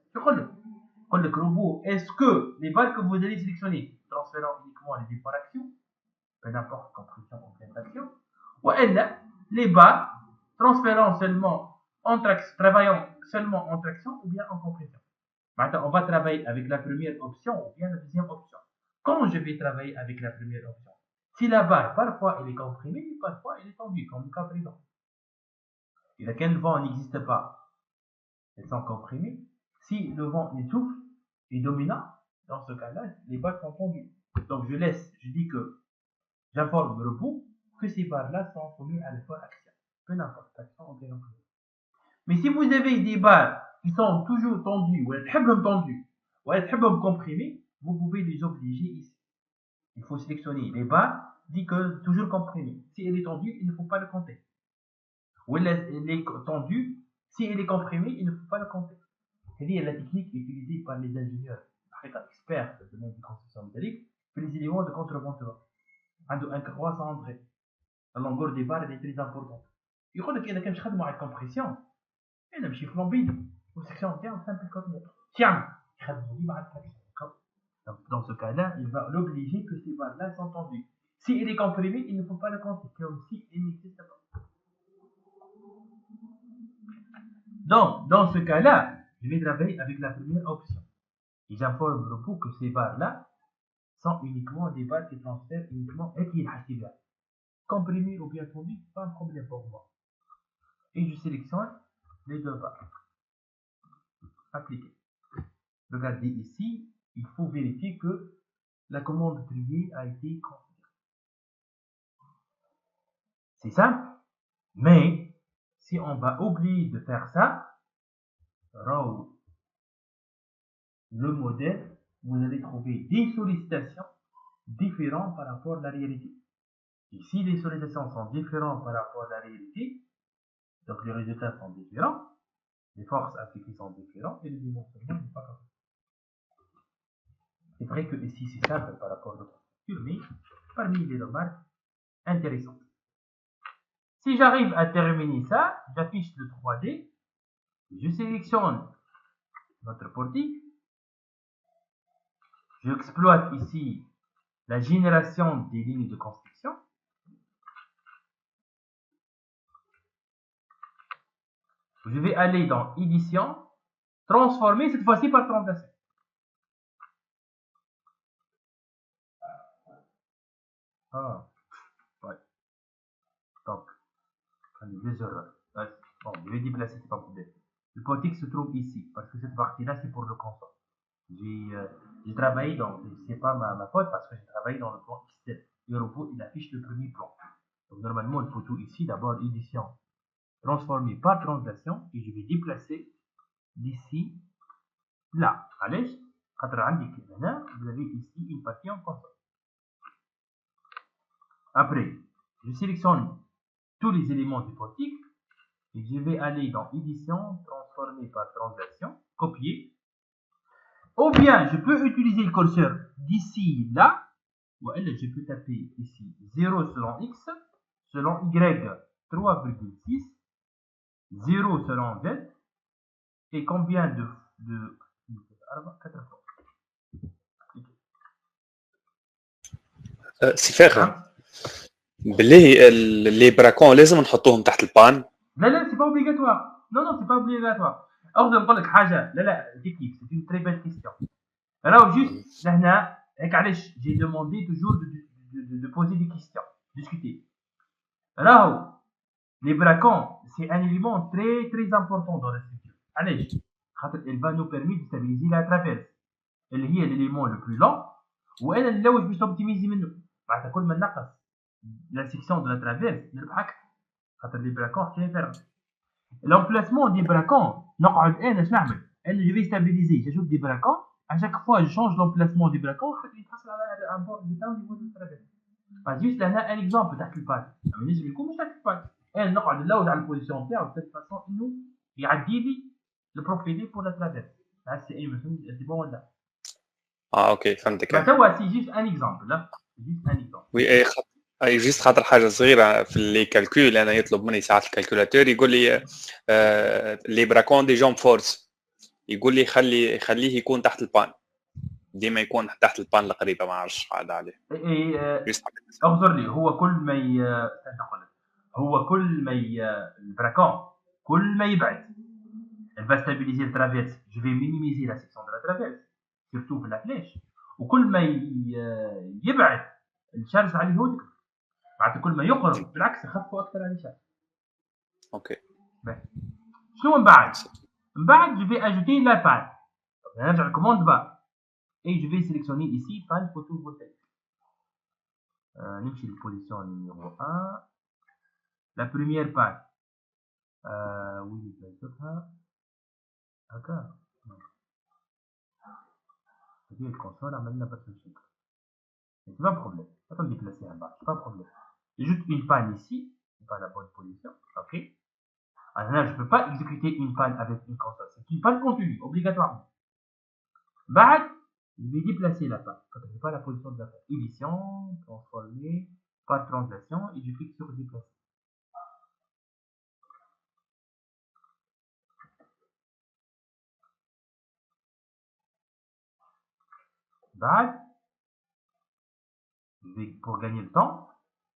Le robot, est-ce que les barres que vous allez sélectionner, transférant uniquement les efforts d'action, peu importe compression ou bien traction, ou elle, les barres transférant seulement en traction, travaillant seulement en traction ou bien en compression. Maintenant, on va travailler avec la première option ou bien la deuxième option. Quand je vais travailler avec la première option, si la barre, parfois, elle est comprimée, parfois, elle est tendue, comme le cas présent. Et là, quand le vent n'existe pas, elles sont comprimées. Si le vent souffle et dominant, dans ce cas-là, les barres sont tendues. Donc, je dis que j'informe le robot que ces barres-là sont soumises à l'effort axial. Peu n'importe, action ou bien non. Mais si vous avez des barres qui sont toujours tendues, ou elles sont tendues, ou elles sont comprimées, vous pouvez les obliger ici. Il faut sélectionner les barres, dit que toujours comprimées. Si elle est tendue, il ne faut pas le compter. Ou elle est tendue, si elle est comprimée, il ne faut pas le compter. C'est-à-dire la technique utilisée par les ingénieurs, experts de domaine de construction métallique, pour les éléments de contreventement. Un croissant André. La longueur des barres est très importante. Il faut que quelqu'un cherche à compression. Et le chiffre lambide, ou section entière, simple comme l'autre. Tiens, dans ce cas-là, il va l'obliger que ces barres-là sont tendues. Si il est comprimé, il ne faut pas le compter, comme si il n'existe pas. Donc, dans ce cas-là, je vais travailler avec la première option. Et j'informe le robot que ces barres-là sont uniquement des barres qui transfèrent uniquement et qui est comprimé ou bien tendu, pas un problème pour moi. Et je sélectionne les deux barres. Appliquer. Regardez ici, il faut vérifier que la commande triée a été considérée. C'est simple, mais si on va oublier de faire ça, le modèle, vous allez trouver des sollicitations différentes par rapport à la réalité. Et si les sollicitations sont différentes par rapport à la réalité, donc les résultats sont différents, Les forces appliquées sont différentes et le dimensionnement n'est pas comme ça. C'est vrai que ici c'est simple par rapport à d'autres structures, mais parmi les remarques intéressantes. Si j'arrive à terminer ça, j'affiche le 3D, je sélectionne notre portique, j'exploite ici la génération des lignes de construction. Je vais aller dans édition, transformer cette fois-ci par translation. Ah, ouais. Donc, on est deux erreurs. Bon, je vais déplacer, c'est pas problème. Le portique se trouve ici, parce que cette partie-là, c'est pour le console. J'ai travaillé dans, c'est pas ma faute, parce que j'ai travaillé dans le plan XL. Le robot, il affiche le premier plan. Donc, normalement, il faut tout ici, d'abord édition, transformer par translation, et je vais déplacer d'ici, là. Allez, vous avez ici une partie en console. Après, je sélectionne tous les éléments du portique et je vais aller dans édition, transformer par translation, copier. Ou bien, je peux utiliser le curseur d'ici là, ou alors je peux taper ici 0 selon x, selon y 3,6, 0 selon z, et combien de 4 fois.
سفاخة بالله اللي براكون لازم نحطوهم تحت البان.
لا c'est pas obligatoire. Non, c'est pas obligatoire. أقدر نقول لك حاجة. لا كيف c'est une très belle question. Alors juste لهنا هيك علاش j'ai demandé toujours de poser des questions, discuter. راهو les braquants c'est un élément très très important dans la structure. علاش خاطر elle va nous permettre de stabiliser la traverse اللي هي l'élément le plus lent وانا نلوج باش نوبتيميزي منه. معناتها كل ما نقص la section de la traverse نربحك خاطر les braquants c'est différent. L'emplacement des braquants, je vais stabiliser, j'ajoute des braquants, à chaque fois je change l'emplacement des braquants, je vais un bord de temps au niveau de traverse. Juste là, un exemple تحت الباد. بالنسبة لكم مش تحت الباد. أنا نقعد نلوج على البوزيشن تاعو de façon إنه يعدي لي البروفيلي pour la traverse. C'est أي مثلا c'est bon ولا؟
اوكي فهمتك.
توا c'est juste un exemple là, c'est juste un exemple.
وي اي جيست خاطر حاجه صغيره في لي كالكول انا يطلب مني ساعات الكالكولاتور يقول لي لي براكون دي جامب فورس يقول لي خليه يكون تحت البان ديما يكون تحت البان القريبه ما عرفش قاعد عليه.
اعذر لي هو كل ما البراكون كل ما يبعد elle va stabiliser le traverse. Je vais minimiser la section de la traverse surtout في la flèche وكل ما يبعد الشارج عليه هو يكبر. معناتها كل ما يقرب بالعكس يخفوا اكثر على الشارج.
اوكي
شنو من بعد je vais ajouter la panne. نرجع للكوموند بار et je vais sélectionner ici panne photovoltaïque. نمشي للبوزيشن numéro 1. La première panne oui نشوفها هكا هذه الكونسول عملنا بس الشكل. C'est pas un problème. Pas de déplacer en bas. C'est pas un problème. Juste une panne ici. C'est pas la bonne position. Ok. Alors là, je ne peux pas exécuter une panne avec une console. C'est une panne continue, obligatoirement. بعد, je vais déplacer la panne. Quand je n'ai pas la position de la panne. Édition, transformer, par translation, et je clique sur déplacer. بعد, pour gagner le temps,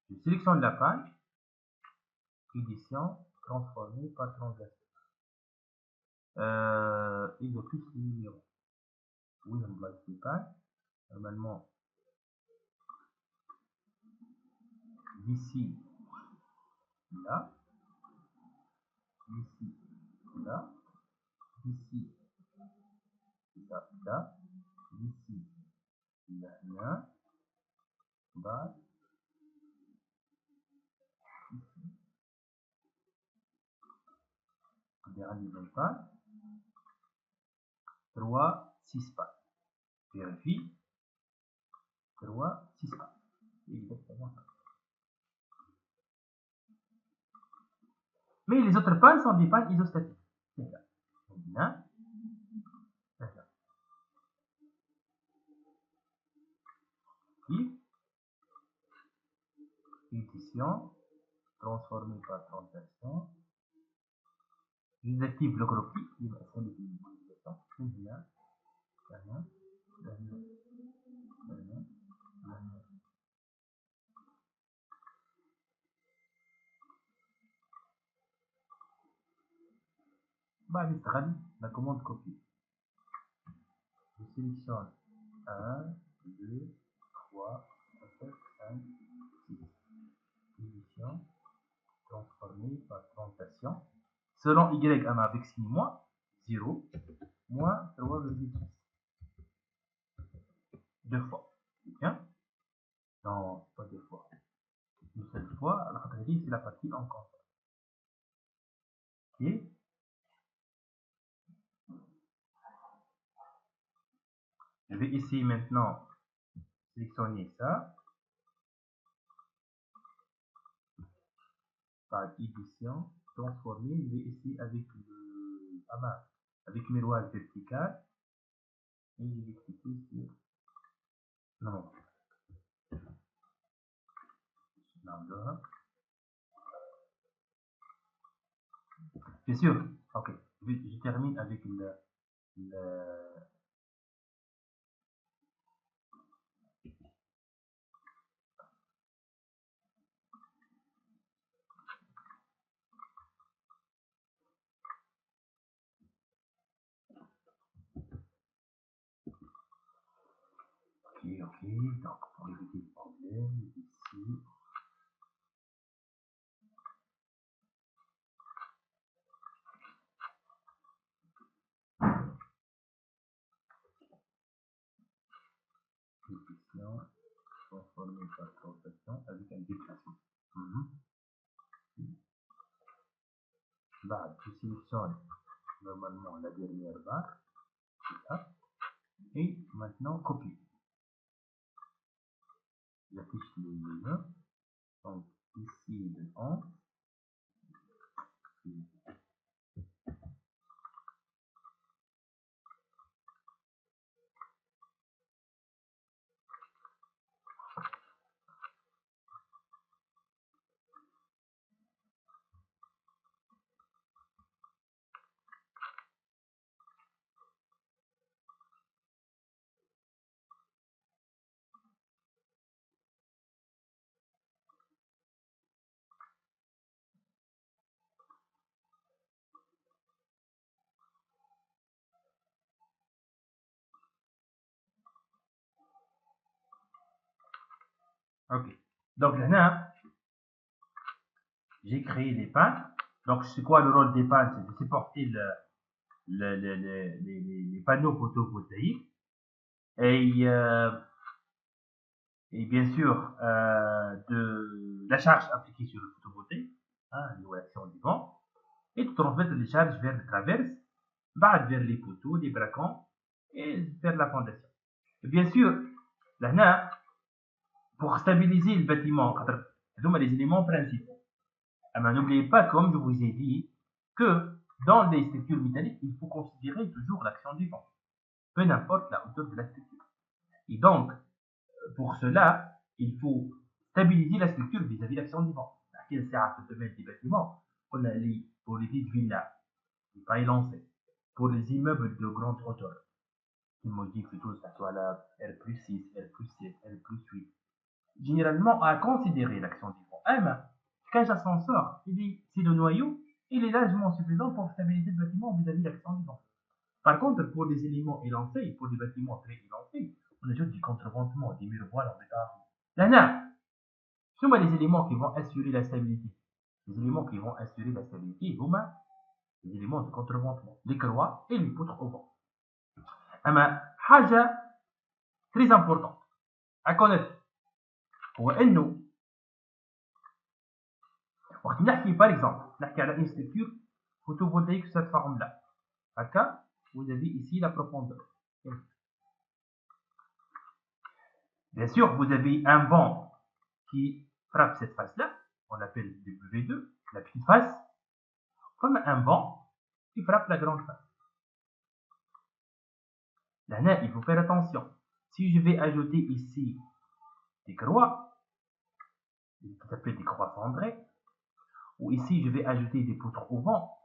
je sélectionne la panne, édition, transformer, par translation. Et je clique sur le numéro. Oui, on va le panne. Normalement, d'ici là, d'ici là, d'ici là, d'ici là, bas, ici, dernier pas, 3, 6 pas. Vérifie, 3, 6 pas. Exactement ça. Mais les autres pannes sont des pannes isostatiques. هنا كيف édition transformé par translation. Je désactive le groupe qui va être une modification. بعد استغل la commande copie. Je sélectionne 1, 2, 3, 4, 5, 6. Édition transformée par translation. Selon Y avec signe moins 0, moins 3,6. Deux fois. Bien. Non, pas deux fois. Une seule fois, alors c'est la partie en compte. Ok. Je vais essayer maintenant de sélectionner ça. Par édition, transformer. Je vais essayer avec le avec miroir vertical. Et je vais cliquer sur. Non. Non, bien sûr. Ok. Je termine avec le ok, donc pour éviter le problème, ici, édition, transformer par translation avec un déplacement. Bah, je sélectionne normalement la dernière barre, et maintenant copier. J'affiche les liens, donc ici le 11. Ok. Donc là, j'ai créé les pannes. Donc c'est quoi le rôle des pannes? C'est de supporter les panneaux photovoltaïques et bien sûr de la charge appliquée sur le photovoltaïque, l'action du vent, et de transmettre les charges vers le traverse, vers les poteaux, les bracons et vers la fondation. Et bien sûr, là, pour stabiliser le bâtiment, ce sont les éléments principaux. N'oubliez pas, comme je vous ai dit, que dans les structures métalliques, il faut considérer toujours l'action du vent, peu importe la hauteur de la structure. Et donc, pour cela, il faut stabiliser la structure vis-à-vis de l'action du vent. À quelle sert ce domaine des bâtiments? Pour les petites villas, les pailles lancées, pour les immeubles de grande hauteur, qui modifient plutôt ça soit la R+6, R+7, R+8. Généralement, à considérer l'action du vent. Cage ascenseur, c'est le noyau, il est largement suffisant pour stabiliser le bâtiment vis-à-vis de l'action du vent. Par contre, pour les éléments élancés, pour des bâtiments très élancés, on ajoute du contreventement, des murs voiles en métal. Là, ce sont les éléments qui vont assurer la stabilité. Les éléments qui vont assurer la stabilité, les éléments de contreventement, les croix et les poutres au vent. حاجة très importante à connaître هو انه وقت نحكي par exemple نحكي على une structure photovoltaïque sous cette forme là. هكا vous avez ici la profondeur. Bien sûr, vous avez un vent qui frappe cette face-là, on l'appelle W2, la petite face, comme un vent qui frappe la grande face. Là, il faut faire attention. Si je vais ajouter ici des croix, qui s'appellent des croix cendrées, ou ici je vais ajouter des poutres au vent,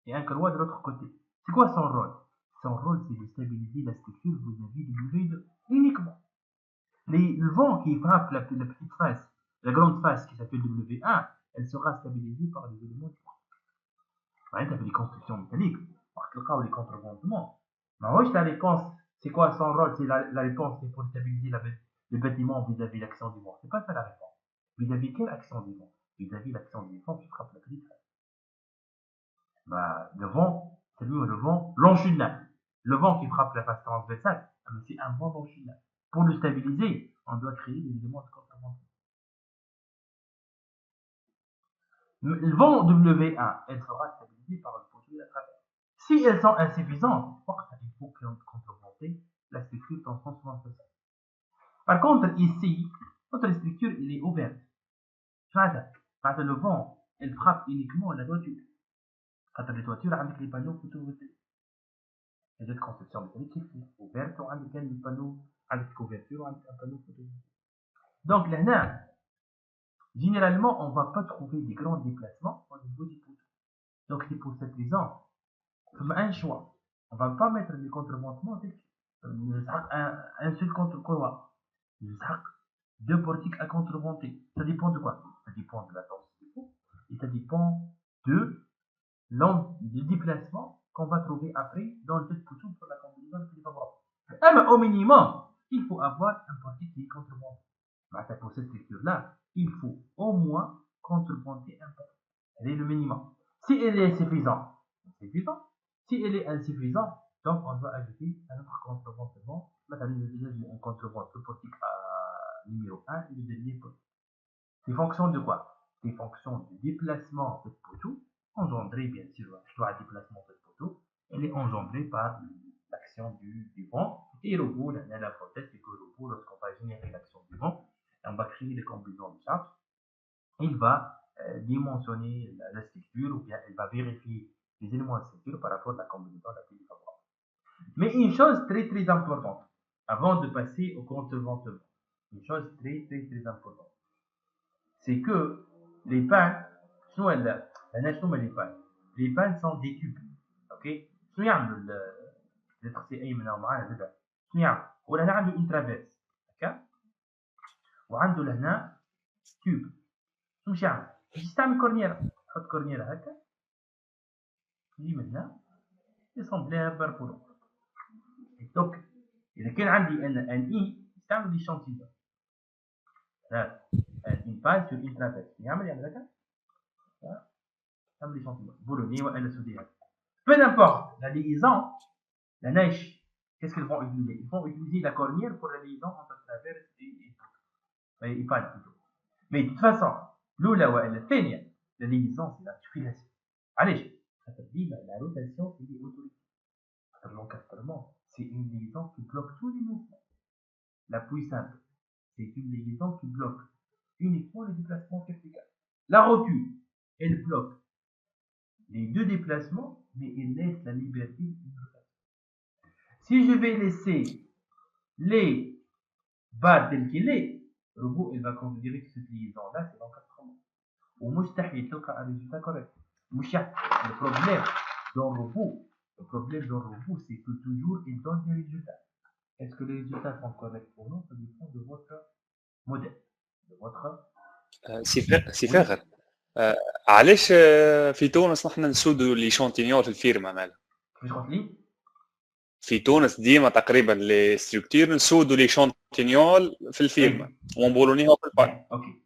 et un croix de l'autre côté. C'est quoi son rôle? Son rôle, c'est de stabiliser la structure vis-à-vis du vide uniquement. Le vent qui frappe la petite face, la grande face qui s'appelle W1, elle sera stabilisée par les éléments du vent. Tu as fait des constructions métalliques, par les contreventements. Mais oui, la réponse, c'est quoi son rôle? C'est la réponse, c'est pour stabiliser le bâtiment vis-à-vis de l'action du vent. C'est pas ça la réponse. Vis-à-vis quelle action du vent? Vis-à-vis l'action du vent qui frappe la petite face. Bah, le vent, c'est lui le vent longitudinal. Le vent qui frappe la face transversale, c'est un vent longitudinal. Pour le stabiliser, on doit créer des éléments de contreventement. Le vent W1, elle sera stabilisée par le poteau de la travers. Si elles sont insuffisantes, il faut contremonter la structure dans son sens transversal. Par contre, ici, notre structure elle est ouverte. Le vent, elle frappe uniquement la toiture. Quand les toitures, avec les panneaux photovoltaïques. Il y a des constructions métalliques qui sont ouvertes, avec les panneaux, avec couverture, avec un panneau photovoltaïque. Donc là, généralement, on ne va pas trouver des grands déplacements au niveau du poteau. Donc c'est pour cette raison, on a un choix. On ne va pas mettre des contreventements un seul contre-croix. Deux portiques à contreventer. Ça dépend de quoi? Ça dépend de la densité et ça dépend du déplacement qu'on va trouver après dans le test poteau pour la combinaison de favorable. Au minimum, il faut avoir un portique qui est contreventé. Pour cette structure-là, il faut au moins contreventer un portique. Elle est le minimum. Si elle est suffisante, c'est suffisant. Si elle est insuffisante, donc on doit ajouter un autre contreventement. Maintenant, on contrevente le portique numéro 1 et le dernier portique. C'est fonction de quoi? C'est fonction du déplacement de poteau, engendré bien sûr, le déplacement de poteau, elle est engendrée par l'action du vent. Et le robot, la prothèse, c'est que le robot, lorsqu'on va générer l'action du vent, on va créer des combinaisons de charge. Il va dimensionner la structure, ou bien il va vérifier les éléments de structure par rapport à la combinaison la plus favorable. Mais une chose très très importante, avant de passer au contreventement, une chose très très très importante, c'est que les pannes, les pannes sont des tubes. Ok? شنو يعملوا الترسي اي منهم معانا زاد شنو يعمل؟ هو هنا عنده اون ترافيرس هكا وعنده لهنا تيوب شنو باش يعمل؟ باش يستعمل كورنييره يحط كورنييره هكا يجي من هنا يصمبليها باربولون. دونك اذا كان عندي انا ان اي يستعمل دي شانتيزون une panne sur une traverse يعمل هكا يعمل دي شانتيزون بولوني والا سوديها. Peu importe la liaison, la neige, qu'est-ce qu'ils vont utiliser? Ils vont utiliser la cornière pour la liaison entre traverse et panne plutôt. Mais de toute façon, l'oula ou la thania, la liaison c'est l'articulation. Allez, ça te dit la rotation c'est l'autorité. L'encasтрement, c'est une liaison qui bloque tous les mouvements. La puissance, c'est une liaison qui bloque uniquement les déplacements verticaux. La rotule, elle bloque les deux déplacements, mais il laisse la liberté d'une rotation. Si je vais laisser les barres telles qu'elles est, le robot il va considérer que cette liaison-là, c'est l'encadrement. Ou مستحيل تلقى un résultat correct. Le problème dans le robot, c'est que toujours il donne des résultats. Est-ce que les résultats sont corrects ou non? Ça dépend de votre modèle, de votre.
سي فاخر علاش في تونس نحن نسودوا لي شونتينيون في الفيرما مالا؟
كيفاش قلت لي؟
في تونس ديما تقريبا لي ستركتور نسودوا لي شونتينيون في الفيرما ونبولونيهم في البان.
اوكي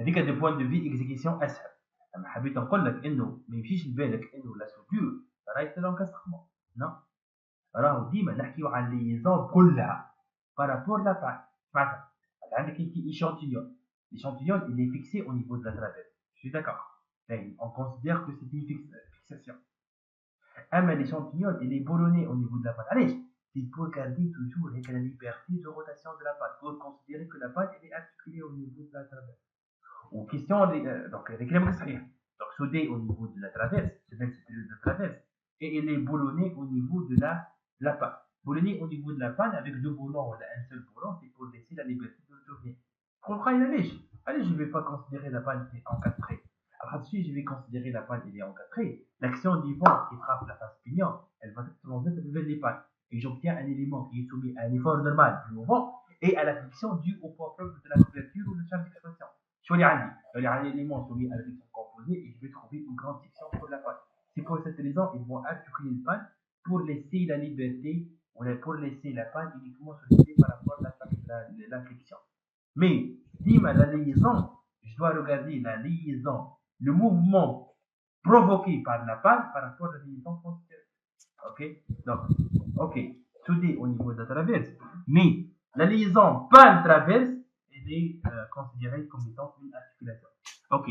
هذيك دو بوين دو في اكزيكسيون اسهل. انا حبيت نقول لك انه ما يمشيش لبالك انه لا سودور راهي في لونكاسترمون، نو راهو ديما نحكيو على الليزون كلها بارابور لا بان. معناتها عندك انت ايشانتيون، l'échantillon il est fixé au niveau de la traverse. Je suis d'accord. On considère que c'est une fixation. Mais l'échantillon il est boulonné au niveau de la pâte. Allez, il faut garder toujours la liberté de rotation de la pâte. Il faut considérer que la pâte elle est articulée au niveau de la traverse. Ou question donc avec les mots donc soudé au niveau de la traverse, c'est bien cette de la traverse, et elle est boulonnée au niveau de la la panne. Vous voulez au niveau de la panne, avec deux boulons ou un seul boulon, c'est pour laisser la liberté de tourner. Allez, je ne vais pas considérer la panne qui est encastrée. Alors, si je vais considérer la panne qui est encastrée, l'action du vent qui frappe la face pignon, elle va être vers les pannes. Et j'obtiens un élément qui est soumis à un effort normal du mouvement et à la friction due au poids propre de la couverture ou de charge d'expression. Je vais aller un élément soumis à la friction composée et je vais trouver une grande section pour la panne. C'est pour cette raison qu'ils vont articuler le panne pour laisser la liberté ou pour laisser la panne uniquement sollicitée par rapport à la friction. Mais, dis-moi, la liaison, je dois regarder la liaison, le mouvement provoqué par la panne par rapport à la liaison considérée. Ok? Donc, ok, soudé au niveau de la traverse, mais la liaison panne-traverse, elle est considérée comme étant une articulation. Ok,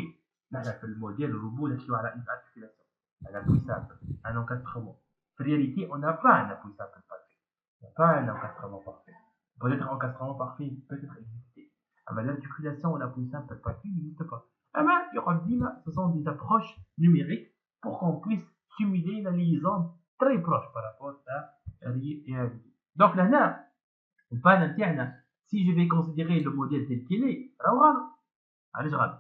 là, le modèle, le robot, là, je dois avoir une articulation. Un appui simple, un encastrement. En réalité, on n'a pas un appui simple parfait. On n'a pas un encastrement parfait. Peut-être un encastrement parfait peut-être exister. Mais l'articulation ou l'appui simple parfait n'existe pas. Ce sont des approches numériques pour qu'on puisse simuler la liaison très proche par rapport à la réalité. Donc là, le panne interne, si je vais considérer le modèle tel qu'il est, allez, je regarde.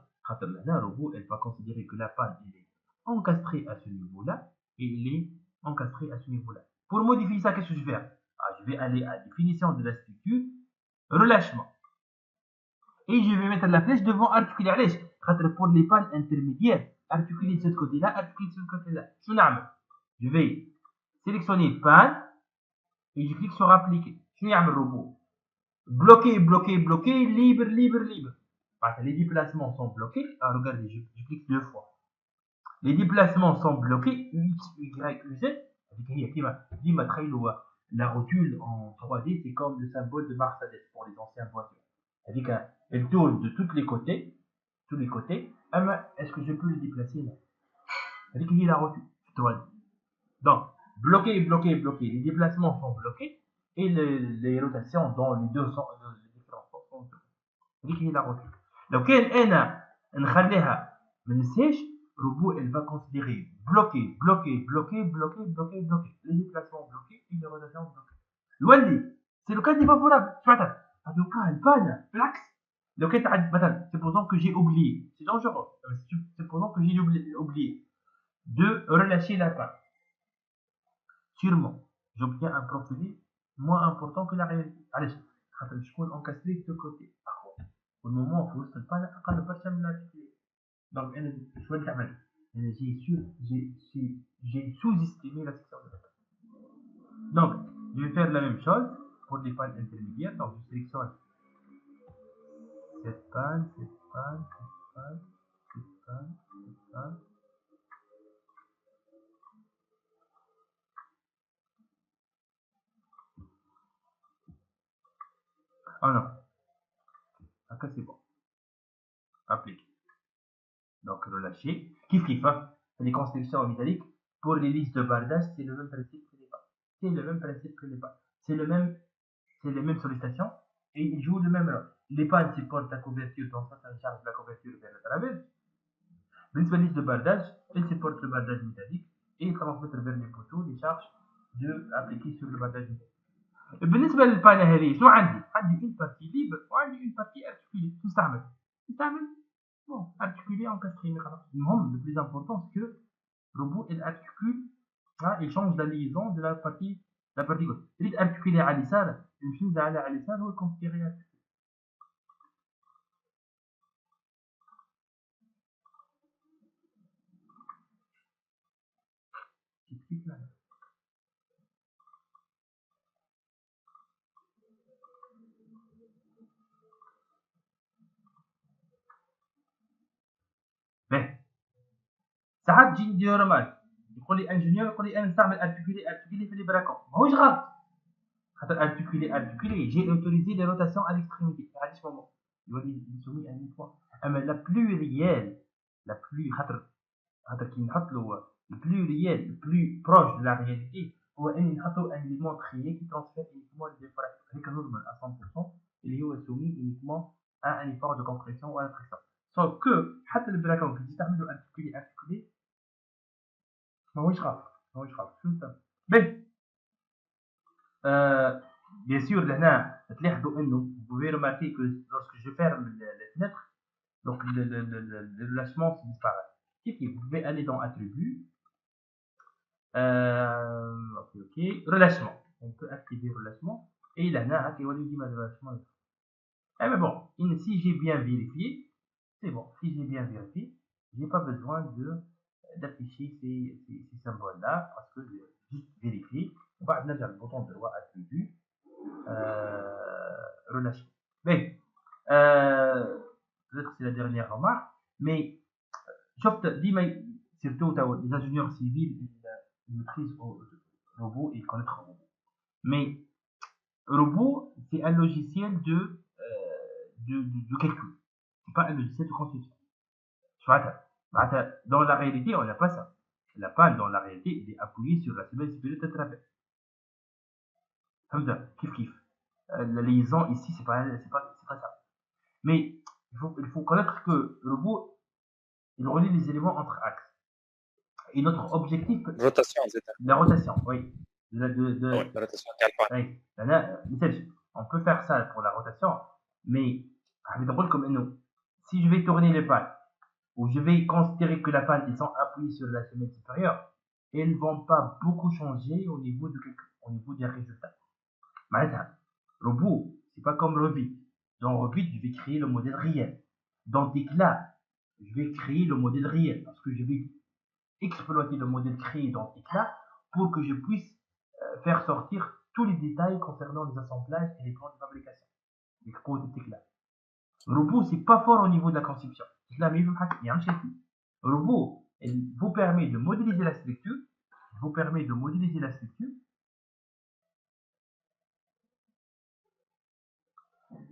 Le robot, elle va considérer que la panne est encastrée à ce niveau-là et il est encastré à ce niveau-là. Pour modifier ça, qu'est-ce que je vais faire? Je vais aller à la définition de la structure, relâchement. Et je vais mettre la flèche devant articuler. Allez, pour les pannes intermédiaires, articuler de ce côté-là, articuler de ce côté-là. Je vais sélectionner panne et je clique sur appliquer. Je vais le robot. Bloqué, bloqué, bloqué, libre, libre, libre. Les déplacements sont bloqués. Alors, regardez, je clique deux fois. Les déplacements sont bloqués. X, Y, Z. La rotule en 3D, c'est comme le symbole de Mercedes pour les anciennes voitures. C'est-à-dire qu'elle tourne de tous les côtés. Est-ce que je peux le déplacer là? C'est-à-dire qu'il y a la rotule. Donc, bloqué, bloqué, bloqué. Les déplacements sont bloqués et les rotations dans les deux sens, les différents sens sont bloquées. C'est-à-dire qu'il y a la rotule. Donc, le robot, elle va considérer bloqué, bloqué, bloqué, bloqué, bloqué, bloqué. Les déplacements bloqués et les rotations bloquées. C'est le cas défavorable. Le cas, elle panne. L'axe. Le cas, supposons que j'ai oublié. C'est dangereux. Supposons que j'ai oublié de relâcher la panne. Sûrement, j'obtiens un profilé moins important que la réalité. Allez, je peux encastré de côté. Pour le moment, il faut que pas le personne l'articuler. Donc, je vais le faire. J'ai sous-estimé la section de la panne. Donc, je vais faire la même chose pour les pannes intermédiaires. Donc, je sélectionne cette panne, cette panne, cette panne, cette panne, cette panne. Ah non. Après, c'est bon. Appliquer. Donc, relâcher. Kiff, les constructions métalliques, pour les listes de bardage, c'est le même principe que les pannes. C'est le même principe que les pannes. C'est les mêmes sollicitations et ils jouent le même rôle. Les pannes supportent la couverture, donc ça charge la couverture vers le traverse. Les listes de bardage, elles supportent le bardage métallique et ils transmettent vers les poteaux les charges appliquées sur le bardage métallique. بالنسبه للبان هذه شنو عندي une partie libre وعندي une partie articulée. تستعمل bon articulé encastré mais خلاص. Le plus important c'est que le robot il articule, il change la liaison de la partie gauche. تريد articuler على اليسار يمشي على اليسار هو considéré articulé. باهي ساعات تجيني رمال يقول لي انجينيور يقول لي انا نستعمل ارتيكولي في لي براكون ماهوش غلط خاطر ارتيكولي جي اوتوريزي لي روتاسيون ا ليكستريميتي في هذاش مومون يولي يسمي ان بوان. اما لا بلو ريال خاطر كي نحط له البلو ريال البلو بروش دو لا رياليتي هو اني نحطو ان ليمون تخيي كي ترانسفير انيكمون لي ديفراكت هذيك نورمال ا 100% اللي هو سومي انيكمون ان ايفور دو كومبريسيون ولا تريكسيون. سو كو حتى البراكون كي تستعملوا ارتيكولي ماهوش خاطر شو نسمى باهي Bien sûr, là, vous pouvez remarquer que lorsque je ferme les fenêtres, donc le relâchement disparaît. Vous pouvez aller dans Attributs. Ok. Relâchement. On peut activer relâchement. Et là, il y a le relâchement. Eh mais bon, si j'ai bien vérifié, c'est bon. Si j'ai bien vérifié, j'ai pas besoin d'afficher ces symboles-là parce que j'ai juste vérifié. On va aller dans le bouton de droit Attributs. Relâchement. Mais, peut-être c'est la dernière remarque, mais surtout les ingénieurs civils, ils maîtrisent le robot et ils connaissent le robot. Mais robot, c'est un logiciel de calcul. C'est pas un logiciel de conception. Dans la réalité, on n'a pas ça. La panne, dans la réalité, il est appuyé sur la semelle supérieure de trapèze. Kiff. La liaison ici, c'est pas ça. Mais il faut connaître que le robot, il relie les éléments entre axes. Et notre objectif.
Rotation, c'est ça.
La rotation, oui.
La rotation calpane.
Oui. On peut faire ça pour la rotation, mais si je vais tourner les pannes, ou je vais considérer que la panne, ils sont appuyés sur la semelle supérieure, elles ne vont pas beaucoup changer au niveau des résultats. Maintenant, robot, c'est pas comme Revit. Dans Revit, je vais créer le modèle réel. Dans Tekla, je vais créer le modèle réel parce que je vais exploiter le modèle créé dans Tekla pour que je puisse faire sortir tous les détails concernant les assemblages et les plans de fabrication. Les codes de Tekla. Robot, c'est pas fort au niveau de la conception. Robot, il vous permet de modéliser la structure.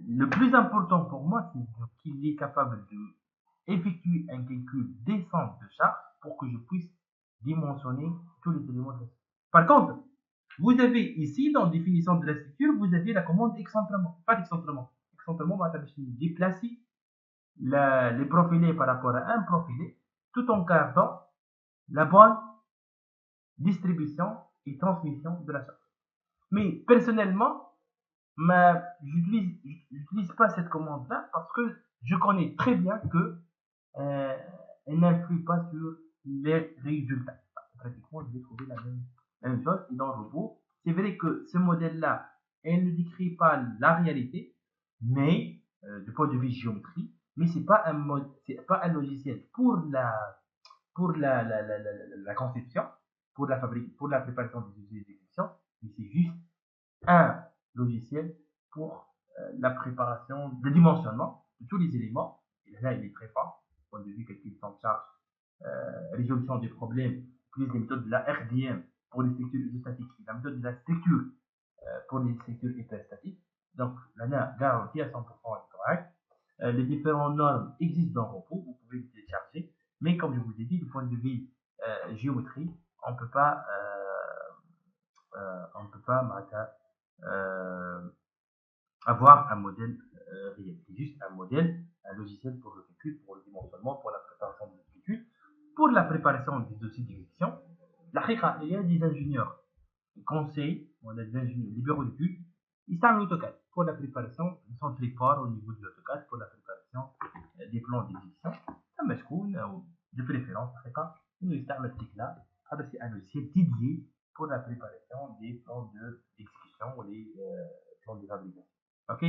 Le plus important pour moi, c'est qu'il est capable d'effectuer un calcul descente de charge pour que je puisse dimensionner tous les éléments de la structure. Par contre, vous avez ici, dans définition de la structure, vous avez la commande excentrement. Pas d'excentrement. Excentrement, va déplacer les profilés par rapport à un profilé, tout en gardant la bonne distribution et transmission de la charge. Mais personnellement, j'utilise pas cette commande-là parce que je connais très bien que elle n'influe pas sur les résultats. Pratiquement, je vais trouver la même chose. Et dans le robot, c'est vrai que ce modèle-là, elle ne décrit pas la réalité, mais du point de vue géométrie, mais c'est pas un logiciel pour la conception, pour la préparation des exécutions, mais c'est juste un logiciel pour la préparation, le dimensionnement de tous les éléments. Et là, il est très fort, du point de vue calcul temps de charge, résolution des problèmes, plus les méthodes de la RDM pour les structures isostatiques, la méthode de la structure pour les structures hyperstatiques. Donc, là, garantie à 100% correct. Les différentes normes existent dans Robot, vous pouvez les télécharger, mais comme je vous ai dit, du point de vue géométrie, on ne peut pas avoir un modèle réel. C'est juste un modèle, un logiciel pour le calcul, pour le dimensionnement, pour la préparation de l'étude, pour la préparation des dossiers d'exécution. Il y a des ingénieurs conseils, on a des ingénieurs libéraux d'études, ils sont l'AutoCAD pour la préparation, ils sont très forts au niveau de l'AutoCAD pour la préparation des plans d'exécution. De préférence, nous utilisons Tekla, c'est un logiciel dédié pour la préparation des plans d'exécution ou les plans de fabrication. Ok,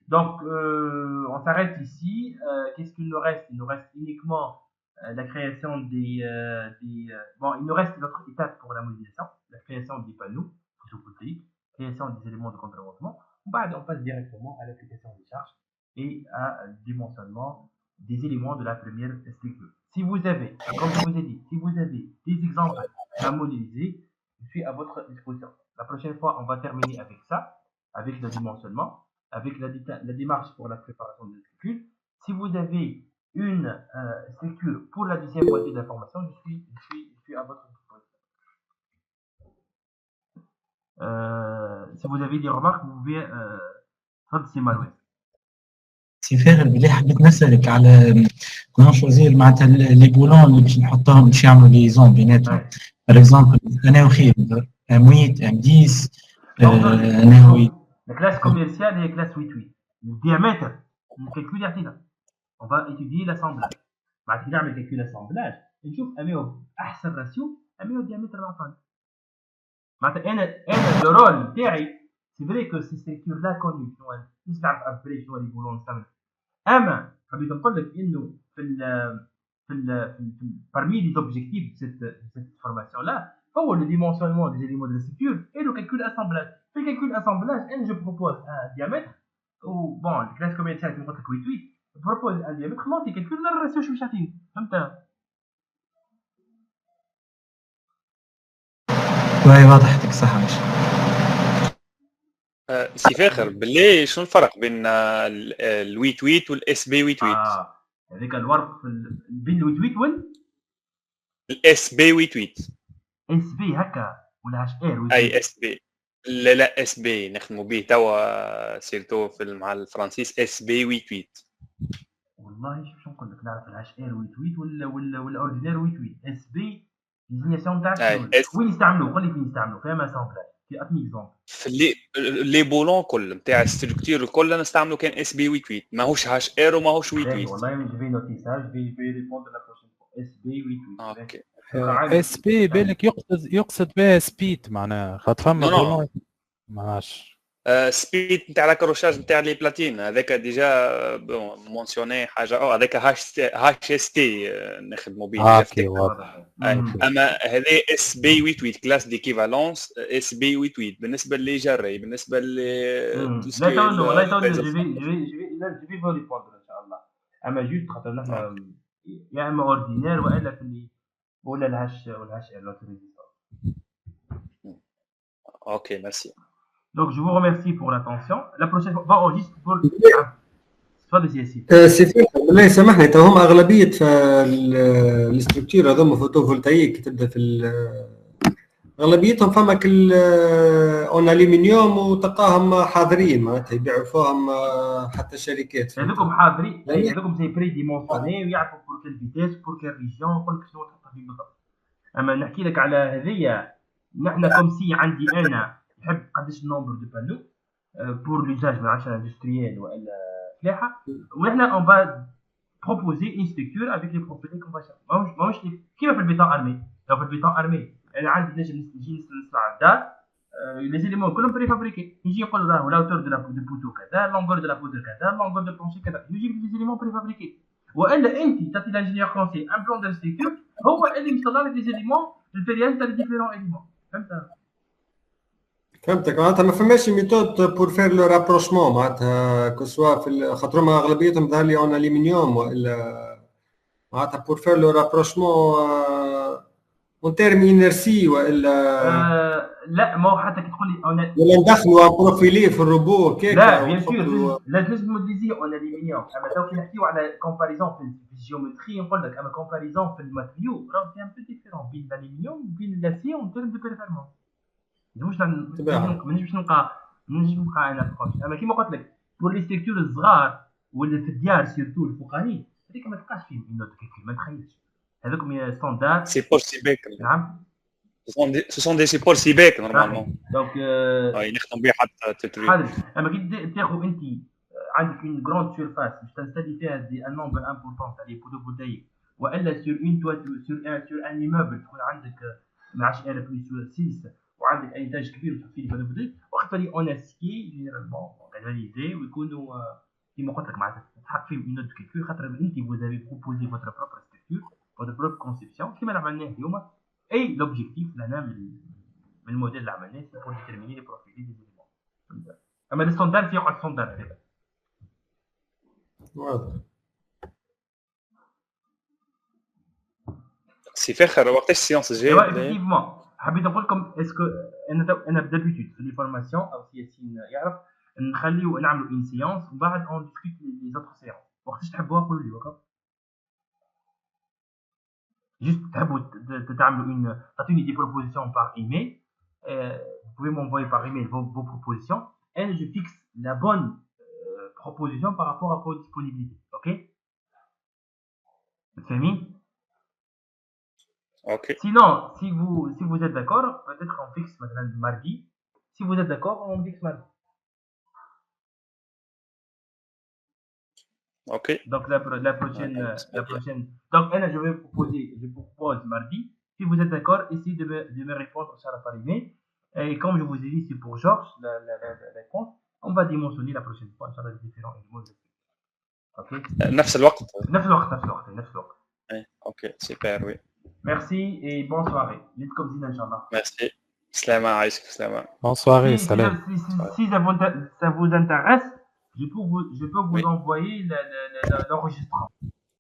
donc on s'arrête ici. Qu'est-ce qu'il nous reste? Il nous reste uniquement la création bon, il nous reste notre étape pour la modélisation, la création des panneaux photovoltaïques, création des éléments de contre-montement. On passe directement à l'application des charges et à dimensionnement des éléments de la première structure. Si vous avez, comme je vous ai dit, si vous avez des exemples à modéliser, je suis à votre disposition. La prochaine fois, on va terminer avec ça, avec le dimensionnement, avec la démarche pour la préparation de structure. Si vous avez une structure pour la deuxième moitié de la formation, je suis à votre disposition. Si vous avez des remarques, vous pouvez c'est Malouez.
سي فاغر بالله حبيت نسألك على كنا نشوزير معناتها لي بولون اللي باش نحطهم باش يعملوا ليزون بيناتهم. باغ اكزومبل انا وخير ام 8 ام 10 نهوي
La classe commerciale est classe 8-8. Le diamètre, on calcule يعطينا. On va étudier l'assemblage. بعد كي نعمل calcul l'assemblage نشوف أميو أحسن راسيو أميو الديامتر اللي عطاني. معناتها أنا لو رول تاعي سي فري كو سي ستركتور لا كوني شنو مش نعرف ابري شنو اللي يقولون نستعمل. اما حبيت نقول لك انه في parmi les objectifs de cette formation là هو le dimensionnement des éléments de la structure et le calcul assemblage. في le calcul assemblage انا je propose un diamètre ou bon la classe commerciale كيما قلت لك 8 propose un diamètre خلاص يكالكول الراسيو شو باش يعطيني فهمت.
واي واضح صح ماشي.
سي فاخر بالله شنو الفرق بين الويت ويت والاس بي ويت ويت؟
هذيك الورق بين الويت ويت
الاس بي ويت ويت
اس بي هكا ولا هاش ار
اي اس بي. لا اس بي نخدموا به توا سيرتو في مع الفرنسيس اس بي ويت ويت.
والله شو نقول لك نعرف الهاش ار ويت ويت ولا اوردينير ويت ويت. اس بي ديزينياسيون تاع وين يستعملوه؟ قول لي فين يستعملوه في ما سامبل في اعطني اكزومبل.
في لي بولون كل نتاع الستركتور الكل نستعملوا كان اس بي ويت ويت ماهوش هاش ار وماهوش ويت ويت.
والله جو في نوتي سا جو في ريبوندر لا بروشين اس بي ويت ويت.
اوكي اس بي بالك يقصد بها سبيد معناها خاطر فما بولون ماهاش
سبيد نتاع الكروشاج نتاع لي بلاتين هذاك ديجا مونسيوني حاجه هذاك هاش اس تي نخدموا به.
اوكي واضح.
اما هذا اس بي 88 كلاس ديكيفالونس اس بي 88 بالنسبه لي جري بالنسبه ل
لا تقولوا والله تقولوا جو في فولي بوندر ان شاء الله. اما جوست خاطر نحن يا اما اوردينير والا في اللي ولا الهاش ار
اوكي ميرسي.
Donc je vous remercie pour l'attention. La prochaine fois, on juste pour تفضل يا سيدي.
سي بالله يسامحني تو هم اغلبيه في الاستركتور هذوما فوتو فولتايك تبدا في اغلبيتهم فما كل اون الومنيوم وتلقاهم حاضرين معناتها يبيعوا فيهم حتى شركات.
هذوكم حاضرين هذوكم زي بري ديمونسيوني ويعرفوا بور كل فيتيس بور كل ريجيون يقول لك شنو تحط فيه بالضبط. اما نحكي لك على هذيا نحن كوم سي عندي انا نحب قداش النومبر دو بانو بور لوزاج من 10 اندستريال والا فلاحه ونحنا اون با بروبوزي اون ستركتور افيك لي بروفيل كون ماهوش كيما في البيتون ارمي. لو في البيتون ارمي انا عندي نجم نجي نصنع الدار لي زيليمون كلهم بري فابريكي نجي نقول راهو لاوتور دو بوتو كذا لونغور دو لا بودر كذا لونغور دو بلونشي كذا نجيب لي زيليمون بري فابريكي والا انت تعطي لانجينيور فرونسي ان بلون دو ستركتور هو اللي يطلع لك لي زيليمون الفيرياج تاع لي ديفيرون اليمون.
فهمتك معناتها ما فماش ميثود بور فير لو رابروشمون معناتها كسوا في خاطر ما اغلبيتهم ظهر لي اون الومنيوم والا معناتها بور فير لو رابروشمون اون تيرم انرسي والا
لا ما هو حتى كي تقول لي
ولا ندخلوا بروفيلي في الروبو كيف.
لا بيان سور لازم موديليزي اون الومنيوم. اما تو كي نحكيو على كومباريزون في الجيومتري نقول لك اما كومباريزون في الماتريو راه في ان بو ديفيرون بين الالومنيوم وبين الاسي اون تيرم دو بيرفورمانس. مش مانيش نبقى انا خوش. اما كيما قلت لك بور لي ستركتور الصغار ولا في الديار سيرتو الفوقاني هذيك ما تلقاش فيهم نوت كالكول ما تخيلش هذوكم يا ستاندارد
سيبور سيبيك.
نعم
سو سون دي سيبور سيبيك نورمالمون
دونك
نخدم بها حتى تتري.
اما كي تاخذ انت عندك اون غروند سيرفاس باش تنستدي فيها دي ان نومبر امبورطون تاع لي فوتوفولتايك والا سور اون توات سور ان ايموبل تكون عندك 10000 بلس 6 وعندك انتاج كبير وتحط فيه فالفودي وقت اللي اون اسكي جينيرالمون اناليزي ويكونوا كيما قلت لك معناتها تحط فيهم اون نوت كالكول خاطر انت فوزافي بروبوزي فوتر بروبر ستركتور فوتر بروبر كونسيبسيون كيما عملناه اليوم اي لوبجيكتيف لهنا من الموديل اللي عملناه سي بور ديتيرميني لي بروفيل دي زيليمون. اما الستاندارد في واحد ستاندارد هذا
واضح.
سي فاخر وقتاش السيونس الجاي؟
ايوا حبيت نقول لكم اسكو انا دابيتود في لي فورماسيون او سي ياسين يعرف نخليو نعملوا اون سيونس ومن بعد اون ديسكوت لي زوتر سيونس وقتاش تحبوها قولوا لي وكا جوست تحبوا تعملوا اون تعطوني دي بروبوزيسيون باغ ايميل vous pouvez m'envoyer par email vos propositions et je fixe la bonne proposition par rapport à vos disponibilités. Ok? Fahmi?
Ok.
Sinon, si vous êtes d'accord, peut-être on fixe maintenant mardi Si vous êtes d'accord, on fixe mardi.
اوكي
Donc la prochaine. Donc Anna, je propose mardi. Si vous êtes d'accord, essayez de me répondre ça par email. Et comme je vous ai dit, c'est pour Georges la réponse. On va dimensionner la prochaine fois. Ça va être différent. Ok.
نفس الوقت.
نفس الوقت.
إيه، اوكي سوبر وي.
Merci et bonne soirée. Comme dit Inch'Allah.
ميرسي. سلامة عايشك سلامة.
Bonne soirée, salam.
Si ça vous intéresse, je peux vous
Oui.
envoyer l'enregistrement.